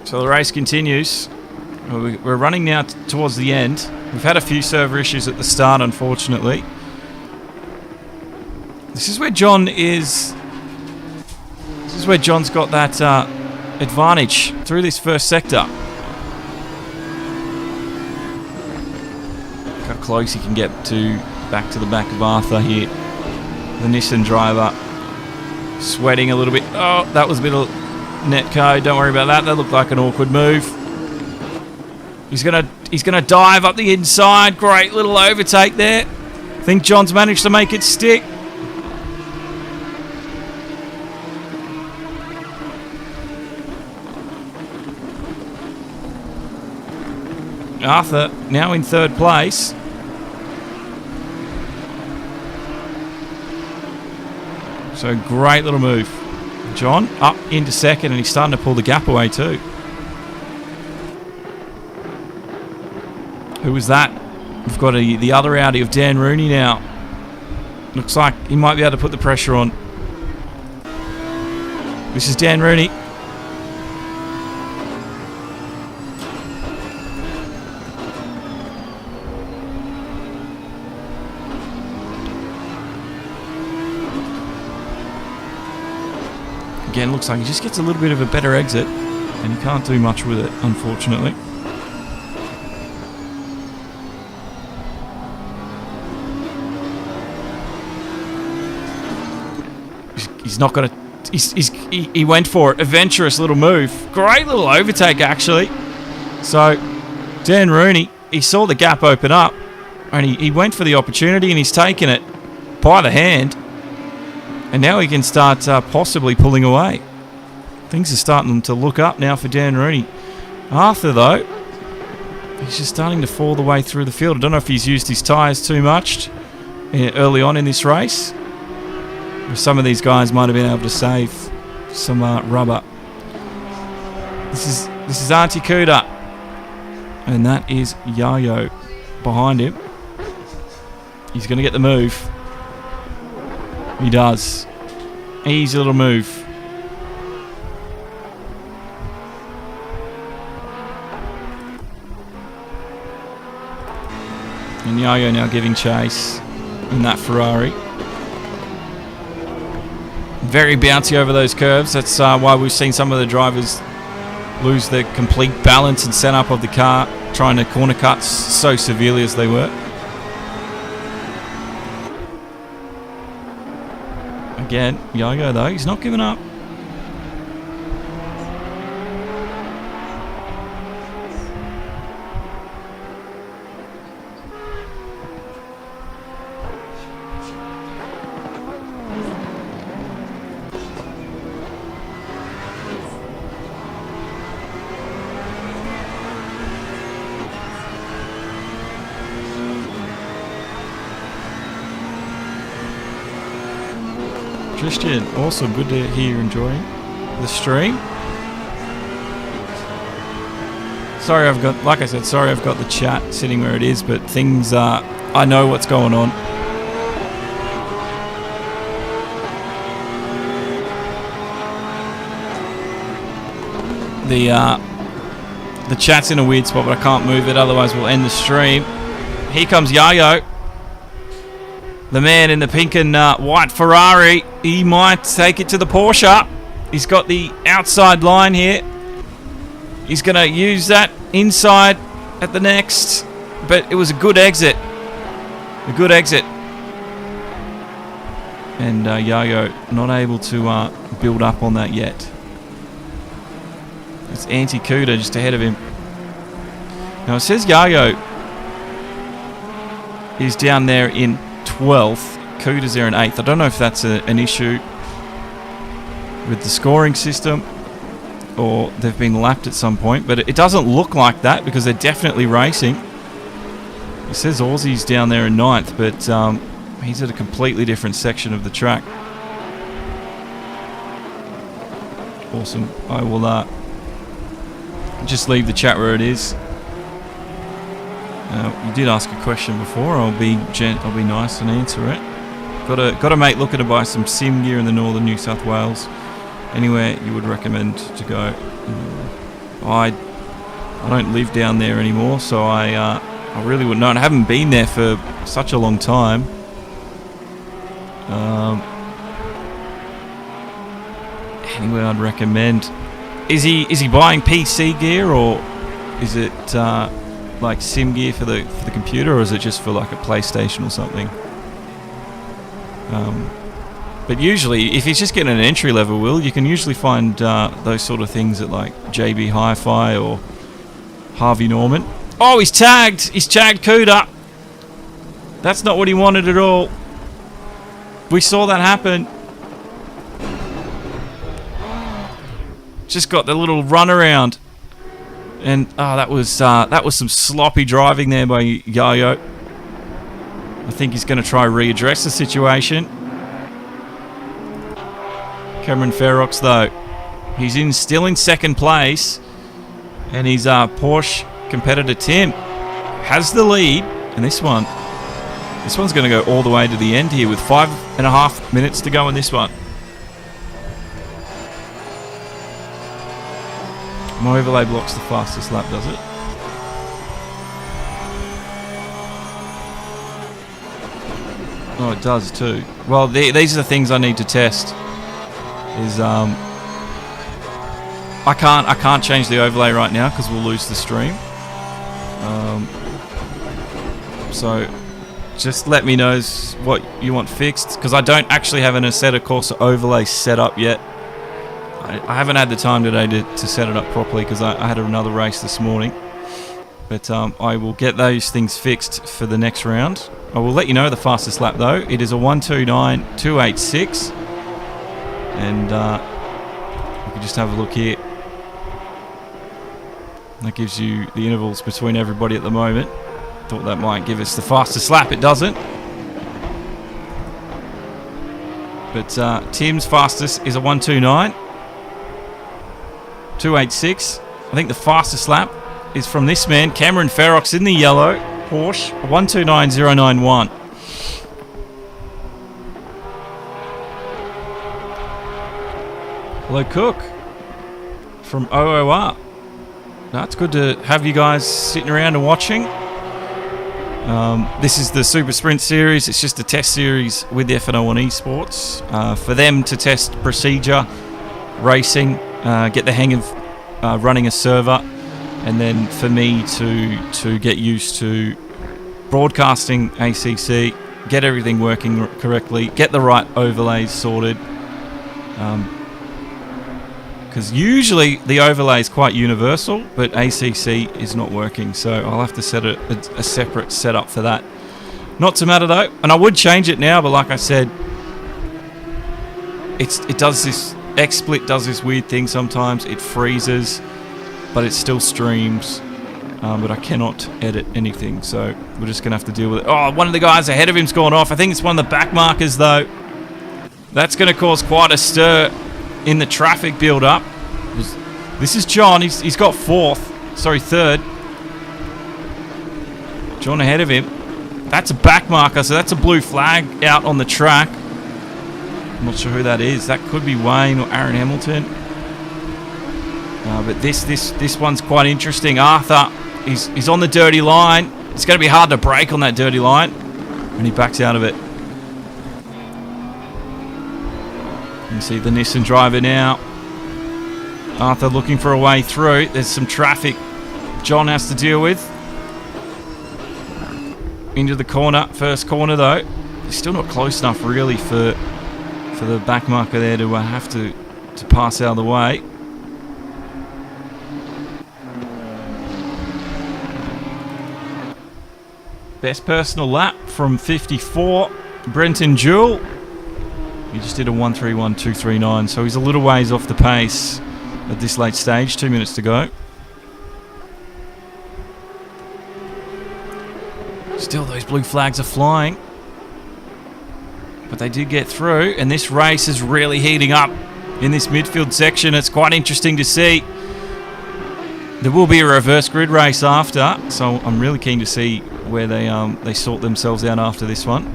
So the race continues. We're running now towards the end. We've had a few server issues at the start, unfortunately. This is where John is. This is where John's got that advantage through this first sector. How close he can get to back to the back of Arthur here. The Nissan driver sweating a little bit. Oh, that was a bit of netcode. Don't worry about that. That looked like an awkward move. He's gonna dive up the inside. Great little overtake there. I think John's managed to make it stick. Arthur now in third place. So great little move. John up into second, and he's starting to pull the gap away too. Who was that? We've got the other Audi of Dan Rooney now. Looks like he might be able to put the pressure on. This is Dan Rooney. Again, looks like he just gets a little bit of a better exit, and he can't do much with it, unfortunately. He's not going to... He went for it. Adventurous little move. Great little overtake, actually. So, Dan Rooney, he saw the gap open up, and he went for the opportunity, and he's taken it by the hand. And now he can start possibly pulling away. Things are starting to look up now for Dan Rooney. Arthur, though, he's just starting to fall the way through the field. I don't know if he's used his tyres too much early on in this race. Some of these guys might have been able to save some rubber. This is Auntie Cuda. And that is Yayo behind him. He's going to get the move. He does. Easy little move. And Yayo now giving chase in that Ferrari. Very bouncy over those curves. That's why we've seen some of the drivers lose the complete balance and setup of the car, trying to corner cut so severely as they were. Again, Yago though, he's not giving up. Christian, awesome. Good to hear you're enjoying the stream. Sorry, I've got the chat sitting where it is, but things I know what's going on. The chat's in a weird spot, but I can't move it, otherwise we'll end the stream. Here comes Yayo. The man in the pink and white Ferrari. He might take it to the Porsche. He's got the outside line here. He's going to use that inside at the next. But it was a good exit. A good exit. And Yayo not able to build up on that yet. It's Auntie Cuda just ahead of him. Now it says Yayo is down there in 12th. Cuda's there in 8th. I don't know if that's an issue with the scoring system or they've been lapped at some point, but it doesn't look like that because they're definitely racing. It says Aussie's down there in 9th, but he's at a completely different section of the track. Awesome. I will just leave the chat where it is. You did ask a question before. I'll be nice and answer it. Got a mate looking to buy some sim gear in the northern New South Wales. Anywhere you would recommend to go? I don't live down there anymore, so I really wouldn't know. And I haven't been there for such a long time. Anywhere I'd recommend. Is he buying PC gear, or is it like sim gear for the computer, or is it just for like a PlayStation or something? But usually, if he's just getting an entry level, you can usually find those sort of things at like JB Hi-Fi or Harvey Norman. Oh, he's tagged! He's tagged Cuda! That's not what he wanted at all. We saw that happen. Just got the little runaround. And that was some sloppy driving there by Yayo. I think he's going to try readdress the situation. Cameron Ferox, though, he's still in second place, and his Porsche competitor Tim has the lead. And this one's going to go all the way to the end here with 5.5 minutes to go in this one. My overlay blocks the fastest lap, does it? Oh, it does too. Well, these are the things I need to test. I can't change the overlay right now because we'll lose the stream. So just let me know what you want fixed, because I don't actually have an Assetto Corsa overlay set up yet. I haven't had the time today to set it up properly because I had another race this morning. But I will get those things fixed for the next round. I will let you know the fastest lap though. It is a 1:29.286. And we can just have a look here. That gives you the intervals between everybody at the moment. Thought that might give us the fastest lap. It doesn't. But Tim's fastest is a 1:29.286. I think the fastest lap is from this man, Cameron Ferox, in the yellow Porsche, 1:29.091. Hello, Cook from OOR. It's good to have you guys sitting around and watching. This is the Super Sprint Series. It's just a test series with the FNL1 Esports for them to test procedure, racing, get the hang of running a server, and then for me to get used to broadcasting ACC, get everything working correctly, get the right overlays sorted. Because usually the overlay is quite universal, but ACC is not working, so I'll have to set a separate setup for that. Not to matter though, and I would change it now, but like I said, it does this, XSplit does this weird thing sometimes. It freezes, but it still streams, but I cannot edit anything, so we're just going to have to deal with it. Oh, one of the guys ahead of him's gone off. I think it's one of the back markers though. That's going to cause quite a stir in the traffic build-up. This is John. He's got third. John ahead of him. That's a back marker, so that's a blue flag out on the track. I'm not sure who that is. That could be Wayne or Aaron Hamilton. But this one's quite interesting. Arthur, he's on the dirty line. It's going to be hard to brake on that dirty line, and he backs out of it. You can see the Nissan driver now. Arthur looking for a way through. There's some traffic John has to deal with. Into the corner, first corner though. He's still not close enough really for the back marker there to have to pass out of the way. Best personal lap from 54, Brenton Jewell. He just did a 1:31.239, so he's a little ways off the pace at this late stage. 2 minutes to go. Still, those blue flags are flying, but they did get through, and this race is really heating up in this midfield section. It's quite interesting to see. There will be a reverse grid race after, so I'm really keen to see where they sort themselves out after this one.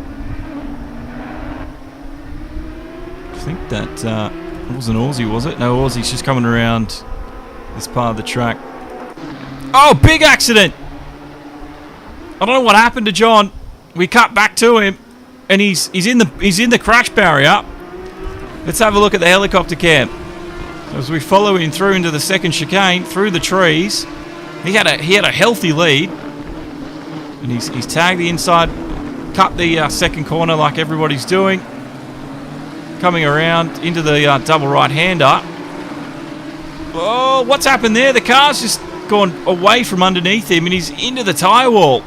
I think that wasn't Aussie, was it? No, Aussie's just coming around this part of the track. Oh, big accident! I don't know what happened to John. We cut back to him, and he's in the crash barrier. Let's have a look at the helicopter cam as we follow him through into the second chicane through the trees. He had a healthy lead. And he's tagged the inside, cut the second corner like everybody's doing. Coming around into the double right-hander. Oh, what's happened there? The car's just gone away from underneath him and he's into the tyre wall.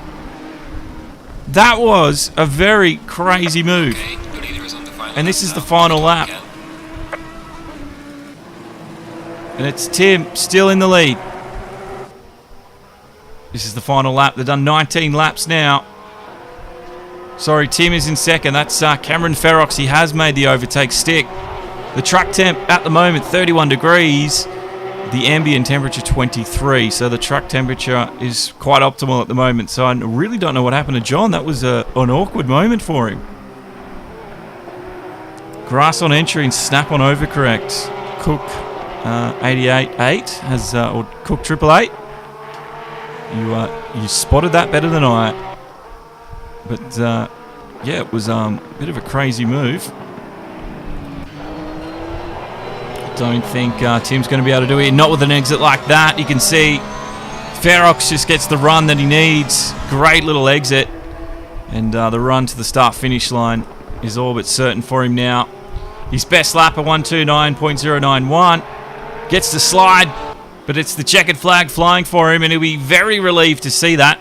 That was a very crazy move. Okay, the leader is on the final And this is lap the now. final Stop lap. again. And it's Tim still in the lead. This is the final lap. They've done 19 laps now. Sorry, Tim is in second. That's Cameron Ferox. He has made the overtake stick. The track temp at the moment, 31 degrees. The ambient temperature, 23. So the track temperature is quite optimal at the moment. So I really don't know what happened to John. That was an awkward moment for him. Grass on entry and snap on overcorrect. Cook 88.8 has, or Cook 888. You spotted that better than I. But yeah, it was a bit of a crazy move. Don't think Tim's going to be able to do it. Not with an exit like that. You can see Ferox just gets the run that he needs. Great little exit. And the run to the start-finish line is all but certain for him now. His best lap at 129.091. Gets the slide, but it's the checkered flag flying for him, and he'll be very relieved to see that.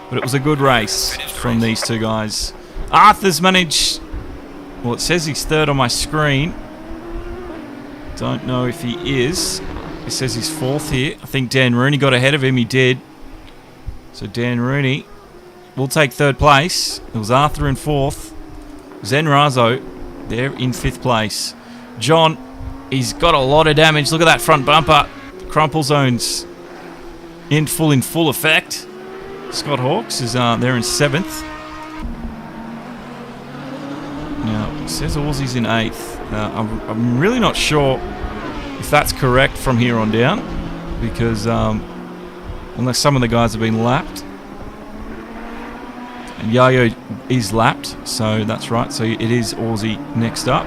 But it was a good race from these two guys. Arthur's managed... Well, it says he's third on my screen. Don't know if he is. It says he's fourth here. I think Dan Rooney got ahead of him. He did. So Dan Rooney will take third place. It was Arthur in fourth. Zen Razo, they're in fifth place. John, he's got a lot of damage. Look at that front bumper. Crumple zones in full effect. Scott Hawkes is there in seventh. Now, it says Aussie's in eighth. I'm really not sure if that's correct from here on down, because unless some of the guys have been lapped. And Yayo is lapped, so that's right. So it is Aussie next up.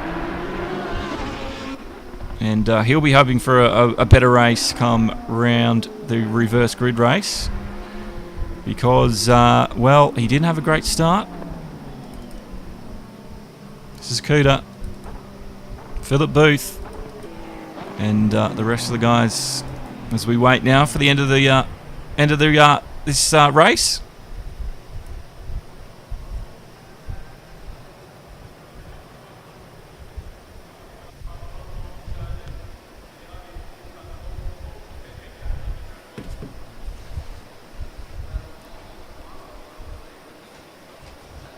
And he'll be hoping for a better race come round the reverse grid race. Because, well, he didn't have a great start. This is Kuda, Philip Booth, and the rest of the guys as we wait now for the end of the this race.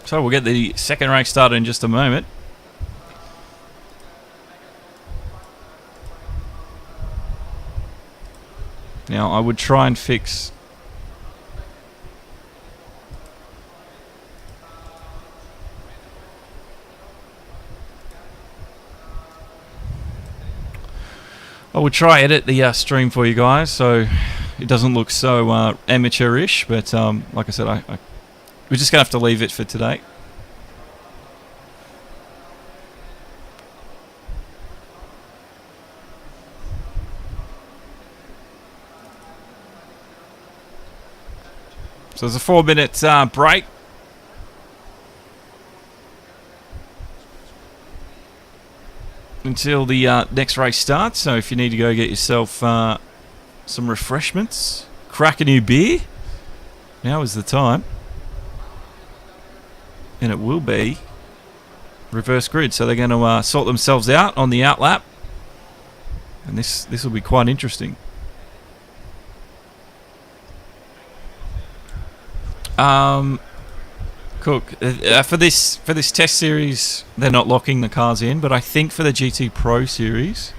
So we'll get the second race started in just a moment. Now I would try and fix edit the stream for you guys so it doesn't look so amateurish, but like I said, we're just going to have to leave it for today. So there's a 4-minute break. Until the next race starts. So if you need to go get yourself some refreshments, crack a new beer, now is the time. And it will be reverse grid. So they're going to sort themselves out on the out lap. And this will be quite interesting. Cook, for this test series, they're not locking the cars in, but I think for the GT Pro series,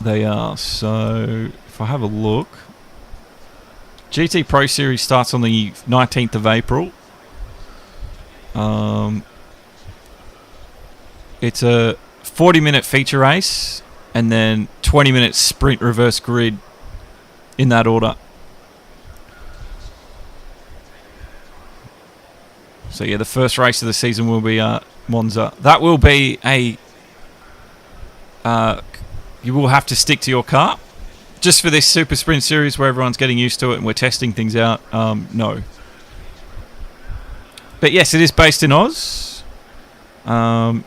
they are. So if I have a look, GT Pro series starts on the 19th of April. It's a 40-minute feature race and then 20-minute sprint reverse grid in that order. So yeah, the first race of the season will be Monza. That will be a... you will have to stick to your car. just for this Super Sprint series where everyone's getting used to it and we're testing things out, no. But yes, it is based in Oz. And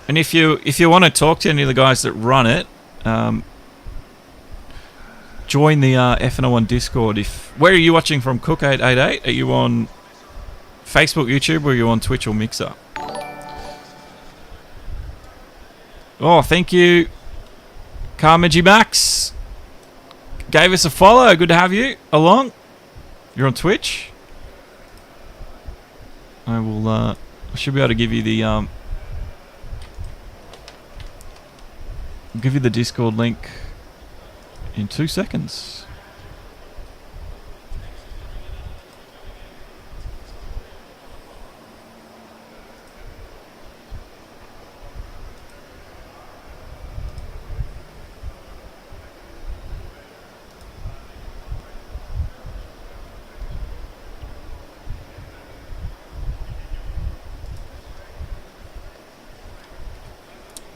if you want to talk to any of the guys that run it, join the FNL1 Discord. Where are you watching from, Cook888? Are you on Facebook, YouTube, or are you on Twitch or Mixer? Oh, thank you, Carmagi Max. Gave us a follow. Good to have you along. You're on Twitch. I will. I should be able to give you the give you the Discord link in 2 seconds.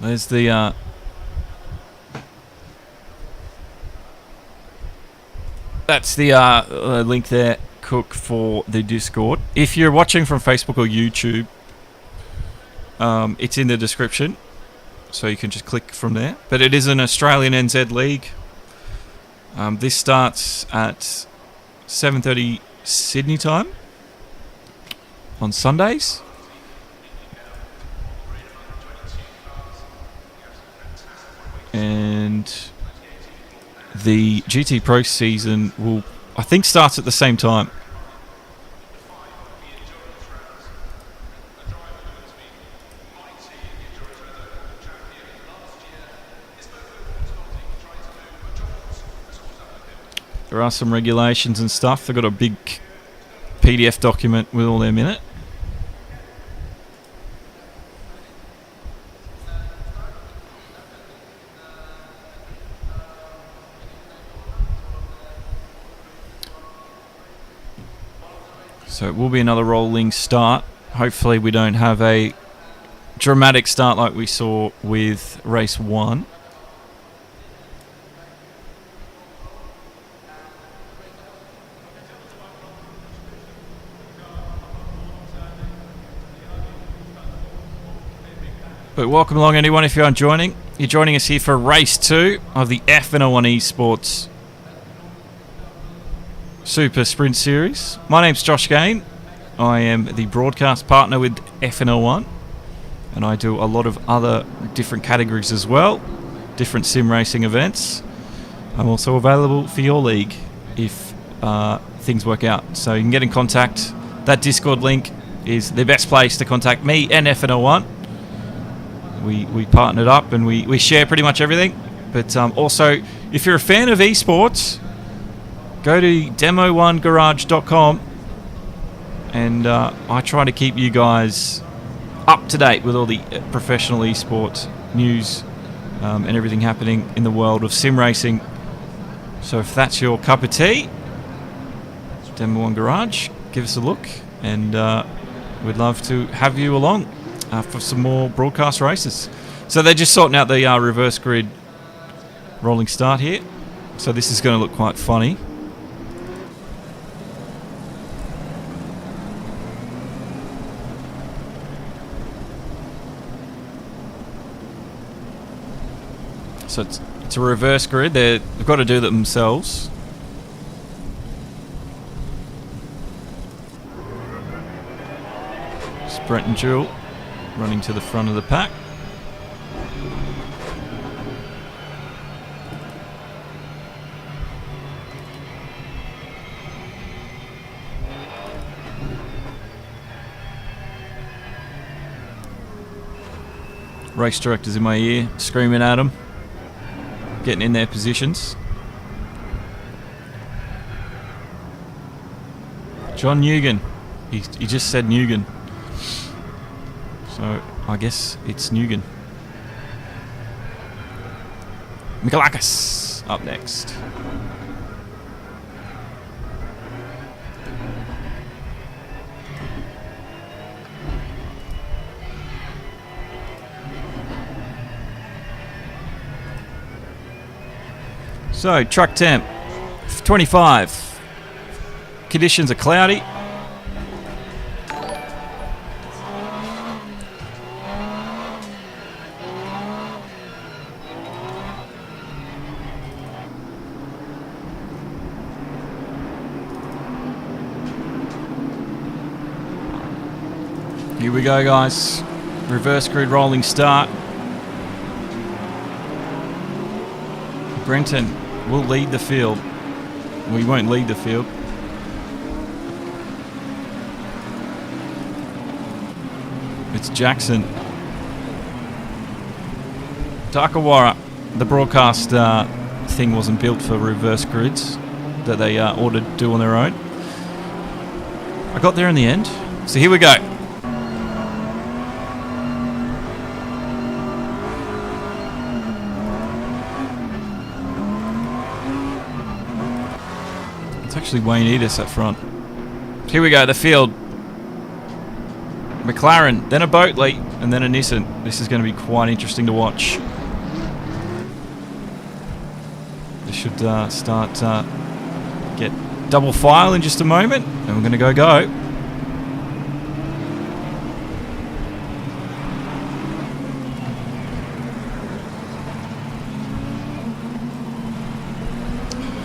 There's the that's the link there, Cook, for the Discord. If you're watching from Facebook or YouTube, it's in the description, so you can just click from there. But it is an Australian NZ league. This starts at 7:30 Sydney time on Sundays. And the GT Pro season will, I think, starts at the same time. There are some regulations and stuff. They've got a big PDF document with all them in it. So it will be another rolling start. Hopefully we don't have a dramatic start like we saw with race 1. But welcome along, anyone, if you're joining. You're joining us here for race 2 of the FNL1 Esports Super Sprint Series. My name's Josh Gain. I am the broadcast partner with FNL1, and I do a lot of other different categories as well, different sim racing events. I'm also available for your league if things work out. So you can get in contact. That Discord link is the best place to contact me and FNL1. We partnered up and we share pretty much everything. But also, if you're a fan of esports, go to demo1garage.com, and I try to keep you guys up to date with all the professional esports news and everything happening in the world of sim racing. So if that's your cup of tea, Demo1 Garage, give us a look, and we'd love to have you along for some more broadcast races. So they're just sorting out the reverse grid rolling start here. So this is going to look quite funny. So it's a reverse grid. They've got to do that themselves. It's Brent and Jewel running to the front of the pack. Race director's in my ear, screaming at them, getting in their positions. John Newgan. He just said Newgan. So I guess it's Newgan. Mikalakis up next. So, truck temp, 25. Conditions are cloudy. Here we go, guys. Reverse grid rolling start. Brenton will lead the field. Well, he won't lead the field. It's Jackson. Takawara. The broadcast thing wasn't built for reverse grids that they ordered to do on their own. I got there in the end. So here we go. It's actually Wayne Edis up front. Here we go, the field. McLaren, then a Boatley, and then a Nissan. This is going to be quite interesting to watch. This should start get double file in just a moment, and we're going to go.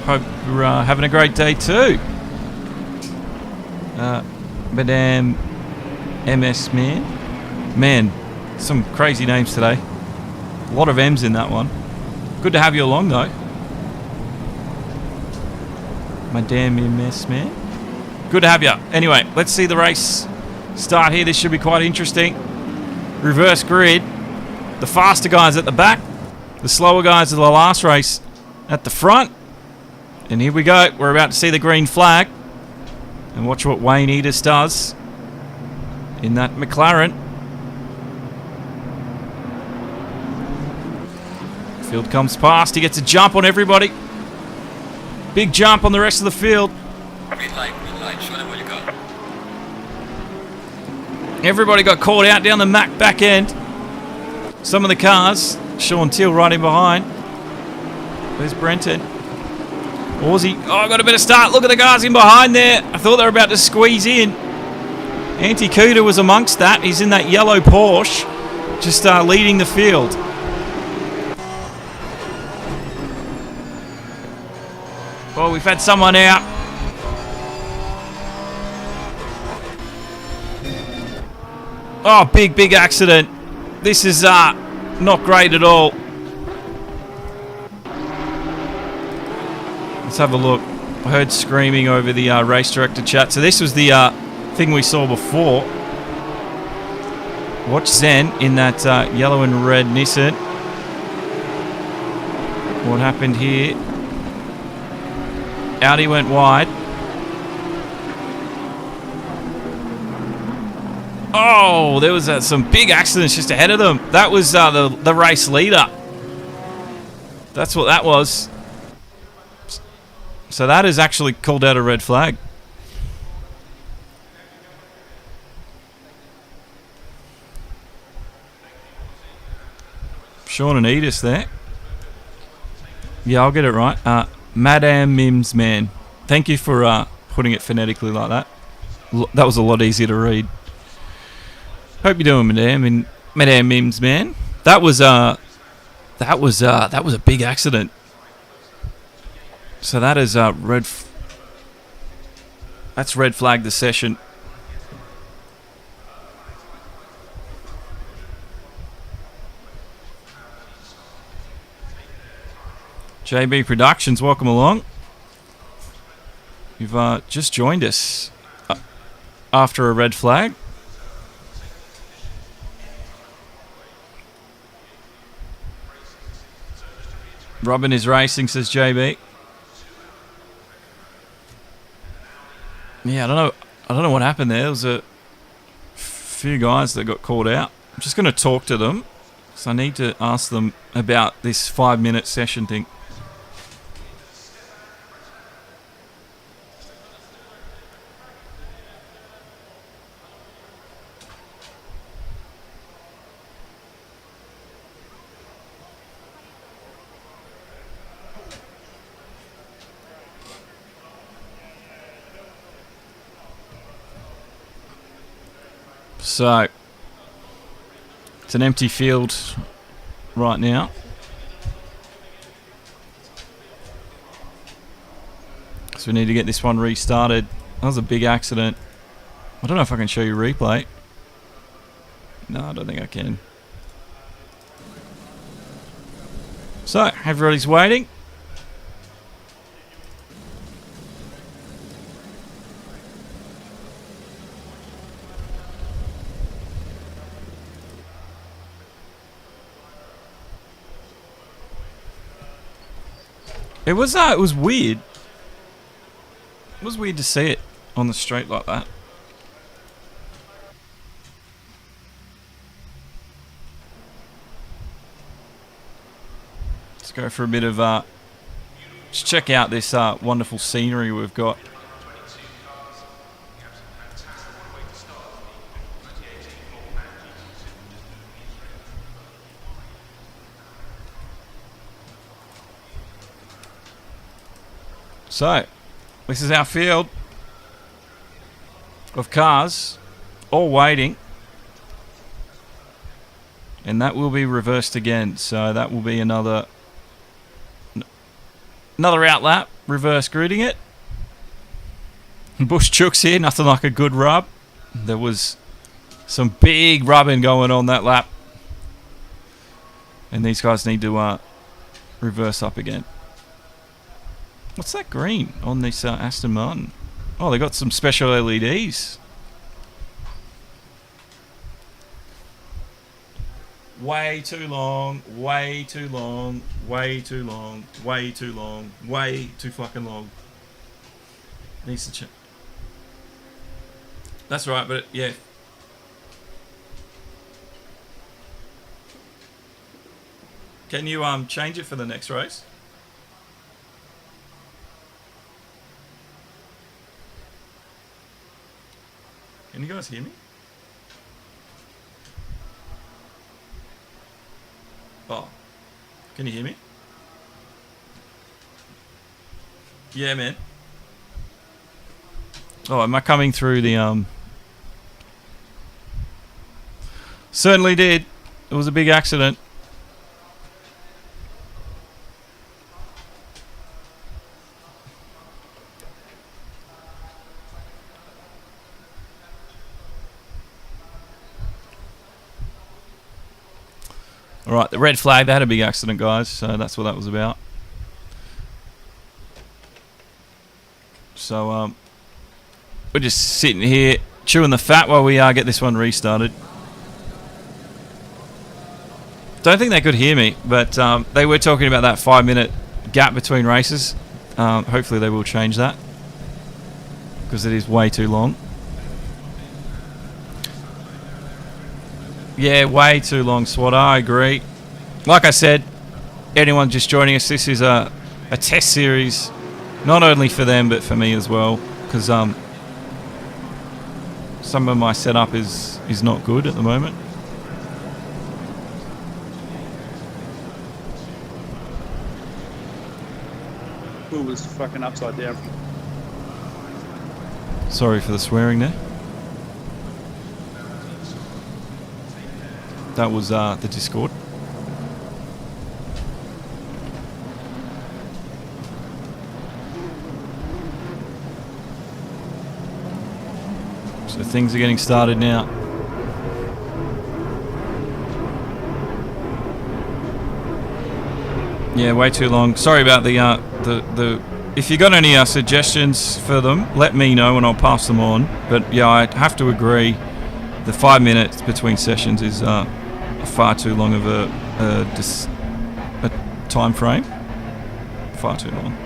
Hope you're having a great day too. Madame MS Man. Man, some crazy names today. A lot of M's in that one. Good to have you along though. Madame MS Man. Good to have you. Anyway, let's see the race start here. This should be quite interesting. Reverse grid. The faster guys at the back. The slower guys of the last race at the front. And here we go. We're about to see the green flag. And watch what Wayne Edis does in that McLaren. Field comes past. He gets a jump on everybody. Big jump on the rest of the field. Green light. Show them what you got. Everybody got caught out down the Mac back end. Some of the cars. Sean Till right in behind. There's Brenton. Aussie. Oh, got a bit of start. Look at the guys in behind there. I thought they were about to squeeze in. Antti Kuda was amongst that. He's in that yellow Porsche. Just leading the field. Well, we've had someone out. Oh, big accident. This is not great at all. Let's have a look. I heard screaming over the race director chat. So this was the thing we saw before. Watch Zen in that yellow and red Nissan. What happened here? Audi went wide. Oh, there was some big accidents just ahead of them. That was the race leader. That's what that was. So that is actually called out a red flag. Sean and Edis there. Yeah, I'll get it right. Madame Mims Man. Thank you for putting it phonetically like that. That was a lot easier to read. Hope you're doing, Madame Mims Man. That was a big accident. So that is that's red flag the session. JB Productions, welcome along. You've just joined us after a red flag. Robin is racing, says JB. Yeah, I don't know what happened there. There was a few guys that got called out. I'm just going to talk to them, so I need to ask them about this 5-minute session thing. So, it's an empty field right now. So we need to get this one restarted. That was a big accident. I don't know if I can show you replay. No, I don't think I can. So, everybody's waiting. It was weird. It was weird to see it on the street like that. Let's go for a bit of let's check out this wonderful scenery we've got. So, this is our field of cars, all waiting. And that will be reversed again. So that will be another outlap, reverse gridding it. Bush Chook's here, nothing like a good rub. There was some big rubbing going on that lap. And these guys need to reverse up again. What's that green on this Aston Martin? Oh, they got some special LEDs. Way too long, way too long, way too long, way too long, way too fucking long. Needs to change. That's right, but yeah. Can you change it for the next race? Can you guys hear me? Oh. Can you hear me? Yeah, man. Oh, am I coming through the Certainly did. It was a big accident. Alright, the red flag, they had a big accident, guys, so that's what that was about. So, we're just sitting here chewing the fat while we get this one restarted. Don't think they could hear me, but they were talking about that 5-minute gap between races. Hopefully they will change that, because it is way too long. Yeah, way too long, Swatter. I agree. Like I said, anyone just joining us, this is a test series, not only for them but for me as well, because some of my setup is not good at the moment. Who was fucking upside down? Sorry for the swearing there. That was the Discord. So things are getting started now. Yeah, way too long. Sorry about the if you got any suggestions for them, let me know and I'll pass them on. But yeah, I have to agree, the 5 minutes between sessions is far too long of a time frame. Far too long.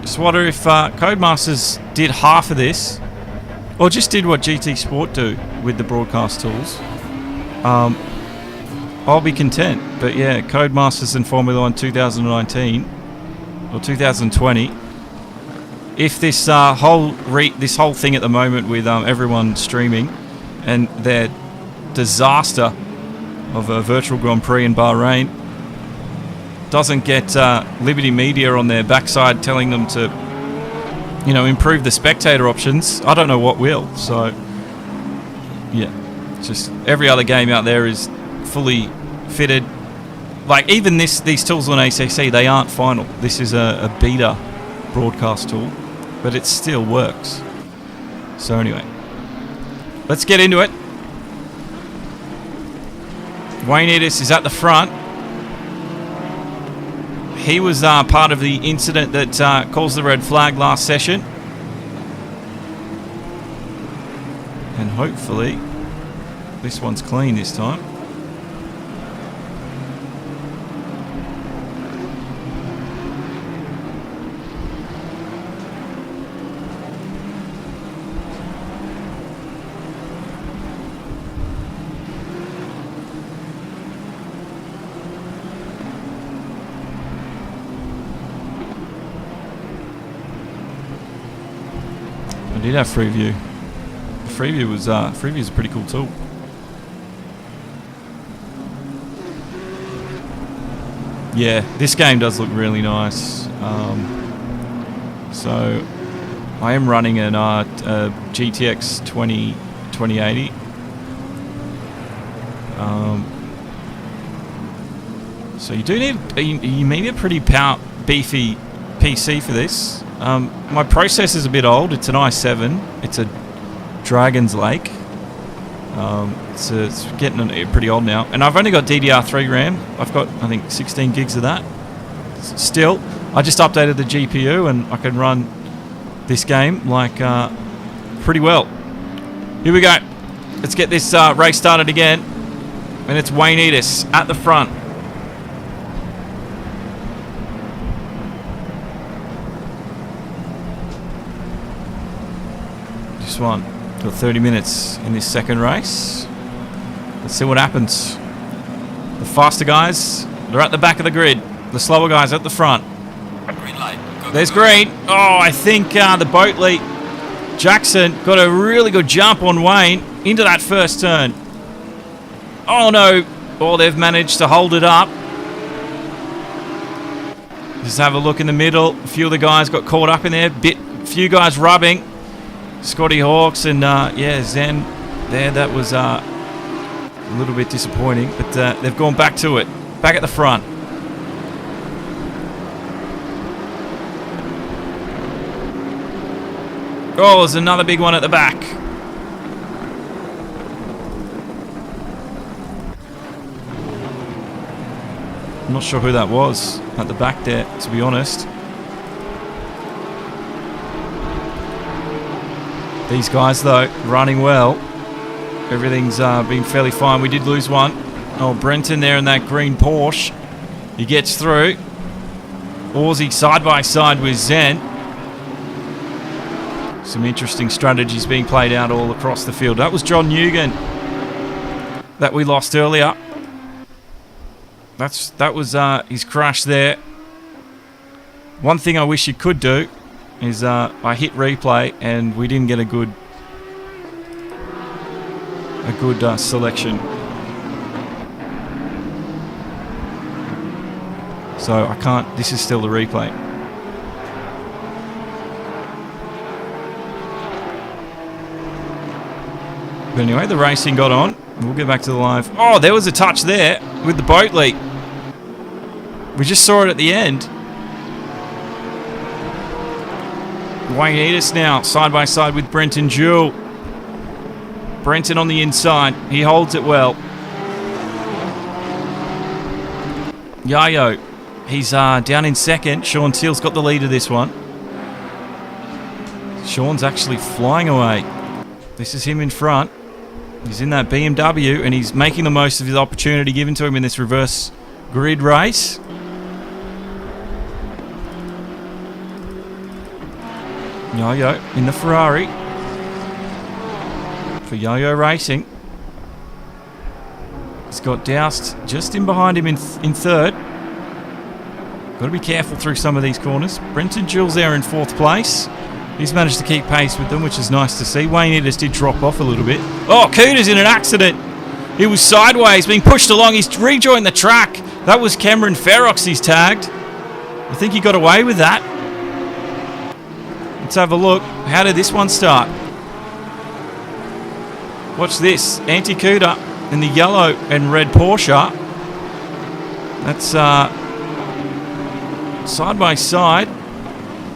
Just wonder if Codemasters did half of this, or just did what GT Sport do with the broadcast tools. I'll be content. But yeah, Codemasters in Formula 1 2019 or 2020. If this whole thing at the moment with everyone streaming and their disaster of a virtual Grand Prix in Bahrain doesn't get Liberty Media on their backside telling them to you know, improve the spectator options, I don't know what will. So, yeah, just every other game out there is fully fitted. Like, even these tools on ACC, they aren't final. This is a beta broadcast tool, but it still works. So anyway, let's get into it. Wayne Edis is at the front. He was part of the incident that caused the red flag last session. And hopefully this one's clean this time. I did have Freeview. Freeview was a pretty cool tool. Yeah, this game does look really nice. So I am running an GTX 2080. So you do need you need a pretty beefy PC for this. My processor's a bit old. It's an i7. It's a Dragon's Lake. It's getting pretty old now. And I've only got DDR3 RAM. I've got, I think, 16 gigs of that. Still, I just updated the GPU and I can run this game like pretty well. Here we go. Let's get this race started again. And it's Wayne Edis at the front. This one. Got 30 minutes in this second race. Let's see what happens. The faster guys, they're at the back of the grid. The slower guys at the front. Green light. Go, There's go, go. green. Oh, I think the Boatley Jackson got a really good jump on Wayne into that first turn. Oh no. Oh, they've managed to hold it up. Just have a look in the middle. A few of the guys got caught up in there. Few guys rubbing. Scotty Hawks and yeah, Zen there. That was a little bit disappointing, but they've gone back to it. Back at the front. Oh, there's another big one at the back. I'm not sure who that was at the back there, to be honest. These guys, though, running well. Everything's been fairly fine. We did lose one. Oh, Brenton there in that green Porsche. He gets through. Aussie side by side with Zen. Some interesting strategies being played out all across the field. That was John Newgan that we lost earlier. That was his crash there. One thing I wish you could do is I hit replay and we didn't get a good selection. So I can't. This is still the replay. But anyway, the racing got on. We'll get back to the live. Oh, there was a touch there with the Boatley. We just saw it at the end. Wayne Edis now, side by side with Brenton Jewell. Brenton on the inside. He holds it well. Yayo, he's down in second. Sean Teal's got the lead of this one. Sean's actually flying away. This is him in front. He's in that BMW and he's making the most of his opportunity given to him in this reverse grid race. Yayo in the Ferrari for Yayo Racing. He's got Doust just in behind him in third. Got to be careful through some of these corners. Brenton Jewell's there in fourth place. He's managed to keep pace with them, which is nice to see. Wayne Edis did drop off a little bit. Oh, Cooter's in an accident. He was sideways, being pushed along. He's rejoined the track. That was Cameron Ferox he's tagged. I think he got away with that. Let's have a look. How did this one start? Watch this. Anticuda in the yellow and red Porsche. That's side by side.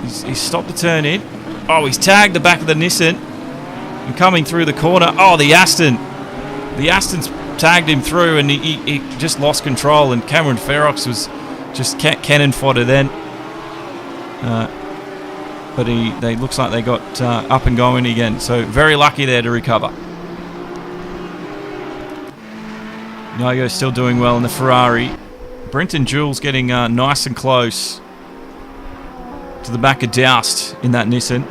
He's stopped to turn in. Oh, he's tagged the back of the Nissan. And coming through the corner. Oh, the Aston. The Aston's tagged him through and he just lost control. And Cameron Ferox was just cannon fodder then. But they looks like they got up and going again. So very lucky there to recover. Nyago's still doing well in the Ferrari. Brenton Jules getting nice and close to the back of Doust in that Nissan.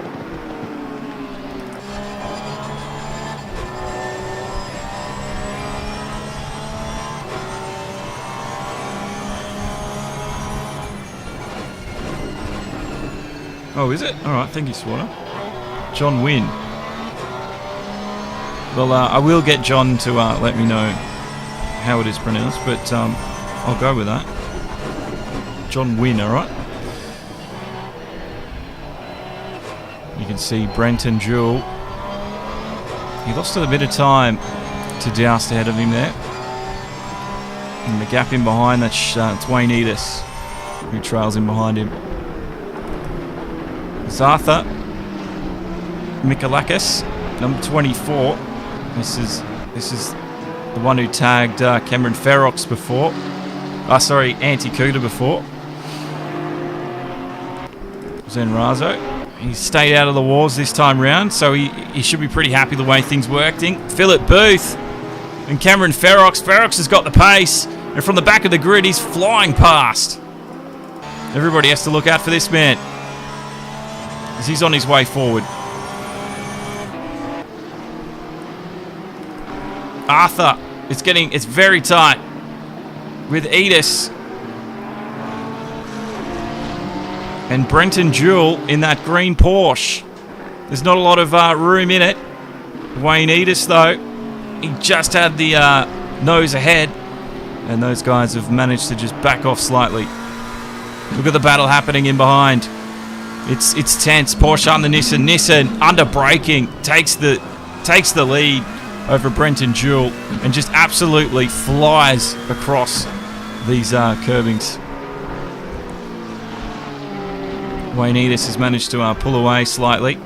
Oh, is it? Alright, thank you, Swatter. John Wynn. Well, I will get John to let me know how it is pronounced, but I'll go with that. John Wynn, alright? You can see Brenton Jewell. He lost a bit of time to Doust ahead of him there. And the gap in behind, that's Wayne Edis, who trails in behind him. Arthur Mikalakis, number 24. This is the one who tagged Cameron Ferox before. Sorry, Anticuda before. Zenrazo. He stayed out of the wars this time round, so he should be pretty happy the way things were acting. Philip Booth and Cameron Ferox. Ferox has got the pace, and from the back of the grid, he's flying past. Everybody has to look out for this man, as he's on his way forward. Arthur, it's very tight with Edis and Brenton Jewell in that green Porsche. There's not a lot of room in it. Wayne Edis, though, he just had the nose ahead, and those guys have managed to just back off slightly. Look at the battle happening in behind. It's tense. Porsche on the Nissan. Nissan under braking takes the lead over Brenton Jewell and just absolutely flies across these curbings. Wayne Edis has managed to pull away slightly.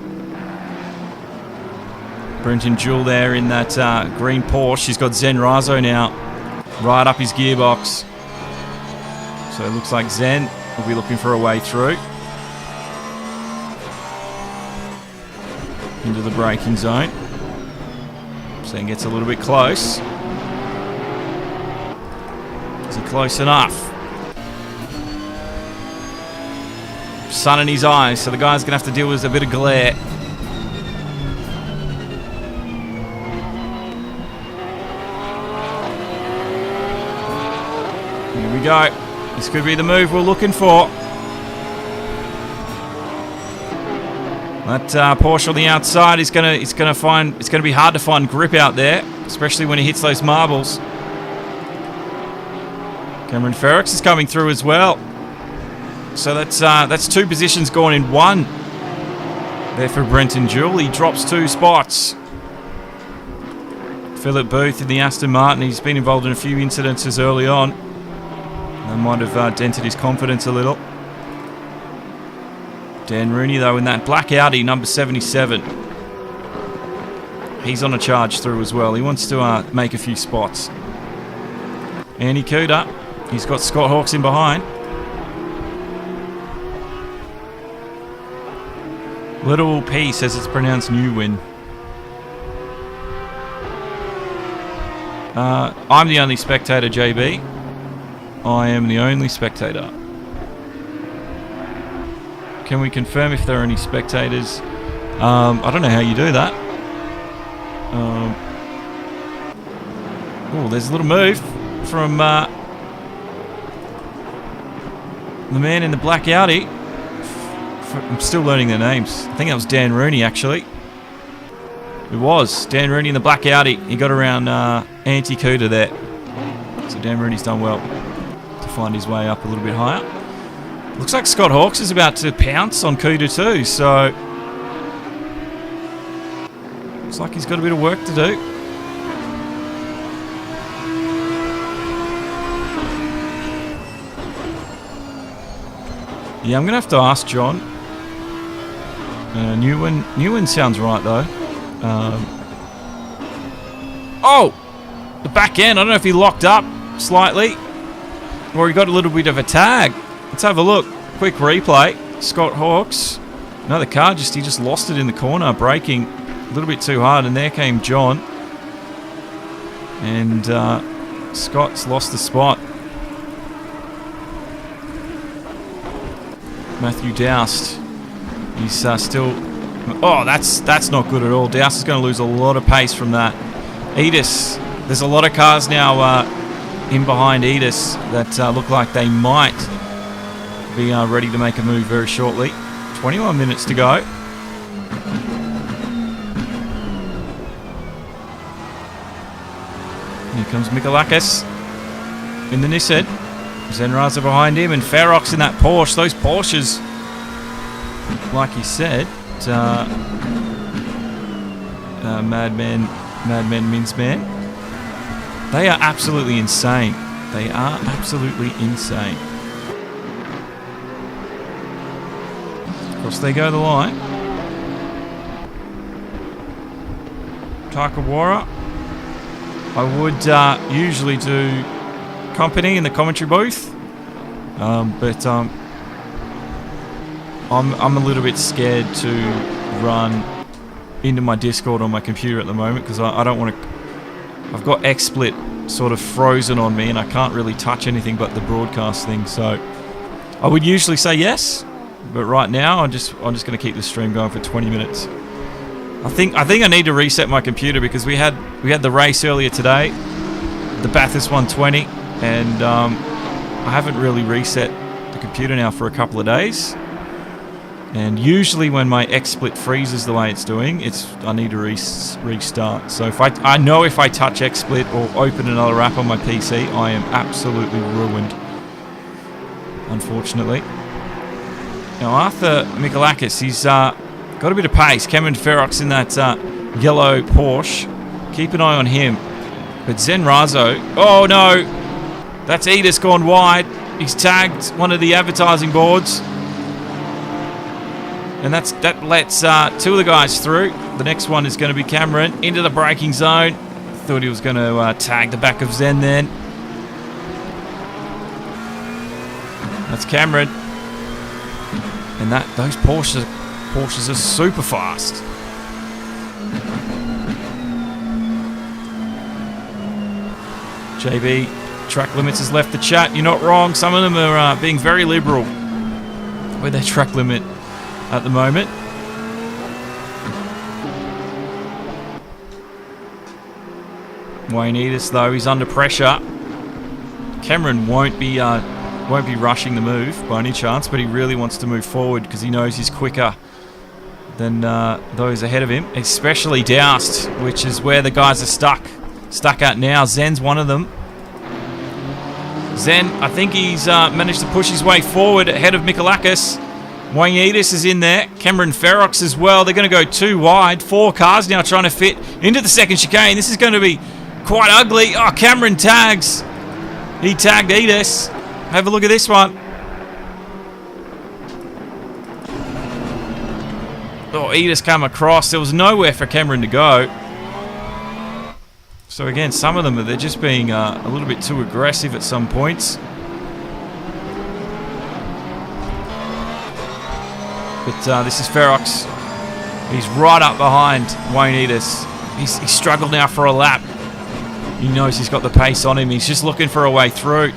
Brenton Jewell there in that green Porsche. He's got Zenrazo now right up his gearbox. So it looks like Zen will be looking for a way through into the braking zone. Zen gets a little bit close. Is he close enough? Sun in his eyes, so the guy's going to have to deal with a bit of glare. Here we go. This could be the move we're looking for. That Porsche on the outside is going to be hard to find grip out there, especially when he hits those marbles. Cameron Ferox is coming through as well. So that's two positions gone in one there for Brenton Jewell. He drops 2 spots. Philip Booth in the Aston Martin. He's been involved in a few incidences early on. That might have dented his confidence a little. Dan Rooney, though, in that black Audi, number 77. He's on a charge through as well. He wants to make a few spots. Andy Cuda. He's got Scott Hawkes in behind. Little P says it's pronounced New Win. I'm the only spectator, JB. I am the only spectator. Can we confirm if there are any spectators? I don't know how you do that. Oh, there's a little move from the man in the black Audi. I'm still learning their names. I think that was Dan Rooney, actually. It was. Dan Rooney in the black Audi. He got around Anticuda there. So Dan Rooney's done well to find his way up a little bit higher. Looks like Scott Hawkes is about to pounce on Cuda too, so Looks like he's got a bit of work to do. Yeah, I'm going to have to ask John. Newen sounds right, though. Oh! The back end. I don't know if he locked up slightly or he got a little bit of a tag. Let's have a look. Quick replay. Scott Hawks. No, the car he just lost it in the corner, braking a little bit too hard, and there came John. And Scott's lost the spot. Matthew Doust. He's still... Oh, that's not good at all. Doust is going to lose a lot of pace from that. Edis. There's a lot of cars now in behind Edis that look like they might be ready to make a move very shortly. 21 minutes to go. Here comes Mikalakis in the Nissan. Zenraza behind him, and Ferox in that Porsche. Those Porsches, like he said, Madman Minsman, they are absolutely insane. They are absolutely insane. Of course, they go the line. Takawara. I would usually do company in the commentary booth, but I'm a little bit scared to run into my Discord on my computer at the moment because I don't want to. I've got XSplit sort of frozen on me and I can't really touch anything but the broadcast thing. So I would usually say yes, but right now I'm just going to keep the stream going for 20 minutes. I think I need to reset my computer because we had the race earlier today, the Bathurst 120. And I haven't really reset the computer now for a couple of days. And usually when my XSplit freezes the way it's doing, I need to restart. So I know if I touch XSplit or open another app on my PC, I am absolutely ruined, unfortunately. Now Arthur Mikalakis, he's got a bit of pace. Cameron Ferox in that yellow Porsche. Keep an eye on him. But Zenrazo, oh no! That's Edis gone wide. He's tagged one of the advertising boards. And that lets two of the guys through. The next one is going to be Cameron into the braking zone. Thought he was going to tag the back of Zen then. That's Cameron. And those Porsches are super fast. JB, track limits has left the chat. You're not wrong. Some of them are being very liberal with their track limit at the moment. Wayne Edis, though, he's under pressure. Cameron won't be rushing the move by any chance, but he really wants to move forward because he knows he's quicker than those ahead of him, especially Doust, which is where the guys are stuck at now. Zen's one of them. Zen, I think he's managed to push his way forward ahead of Mikalakis. Wayne Edis is in there. Cameron Ferox as well. They're going to go too wide. 4 cars now trying to fit into the second chicane. This is going to be quite ugly. Oh, Cameron tags. He tagged Edis. Have a look at this one. Oh, Edis come across. There was nowhere for Cameron to go. So again, some of them, they're just being a little bit too aggressive at some points. But this is Ferox. He's right up behind Wayne Edis. He's struggled now for a lap. He knows he's got the pace on him. He's just looking for a way through.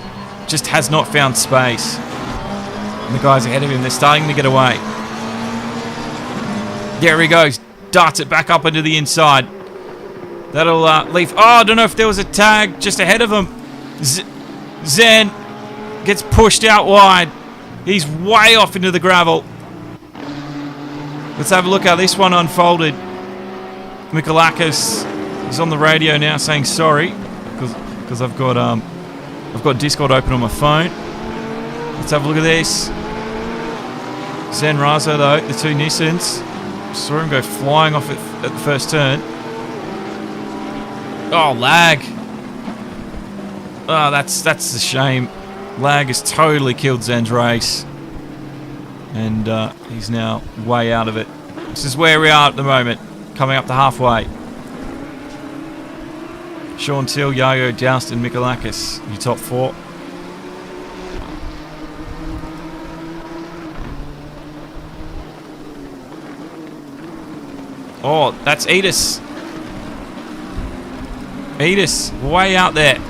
Just has not found space. And the guys ahead of him, they're starting to get away. There he goes. Darts it back up into the inside. That'll leave... Oh, I don't know if there was a tag just ahead of him. Zen gets pushed out wide. He's way off into the gravel. Let's have a look how this one unfolded. Mikalakis is on the radio now saying sorry because I've got Discord open on my phone. Let's have a look at this. Zen Razo though, the two Nissans. Saw him go flying off at the first turn. Oh, lag. Oh, that's a shame. Lag has totally killed Zen's race. And he's now way out of it. This is where we are at the moment. Coming up to halfway. Sean Till, Yayo, Joust and Mikolakis. Your top 4. Oh, that's Edis. Edis, way out there.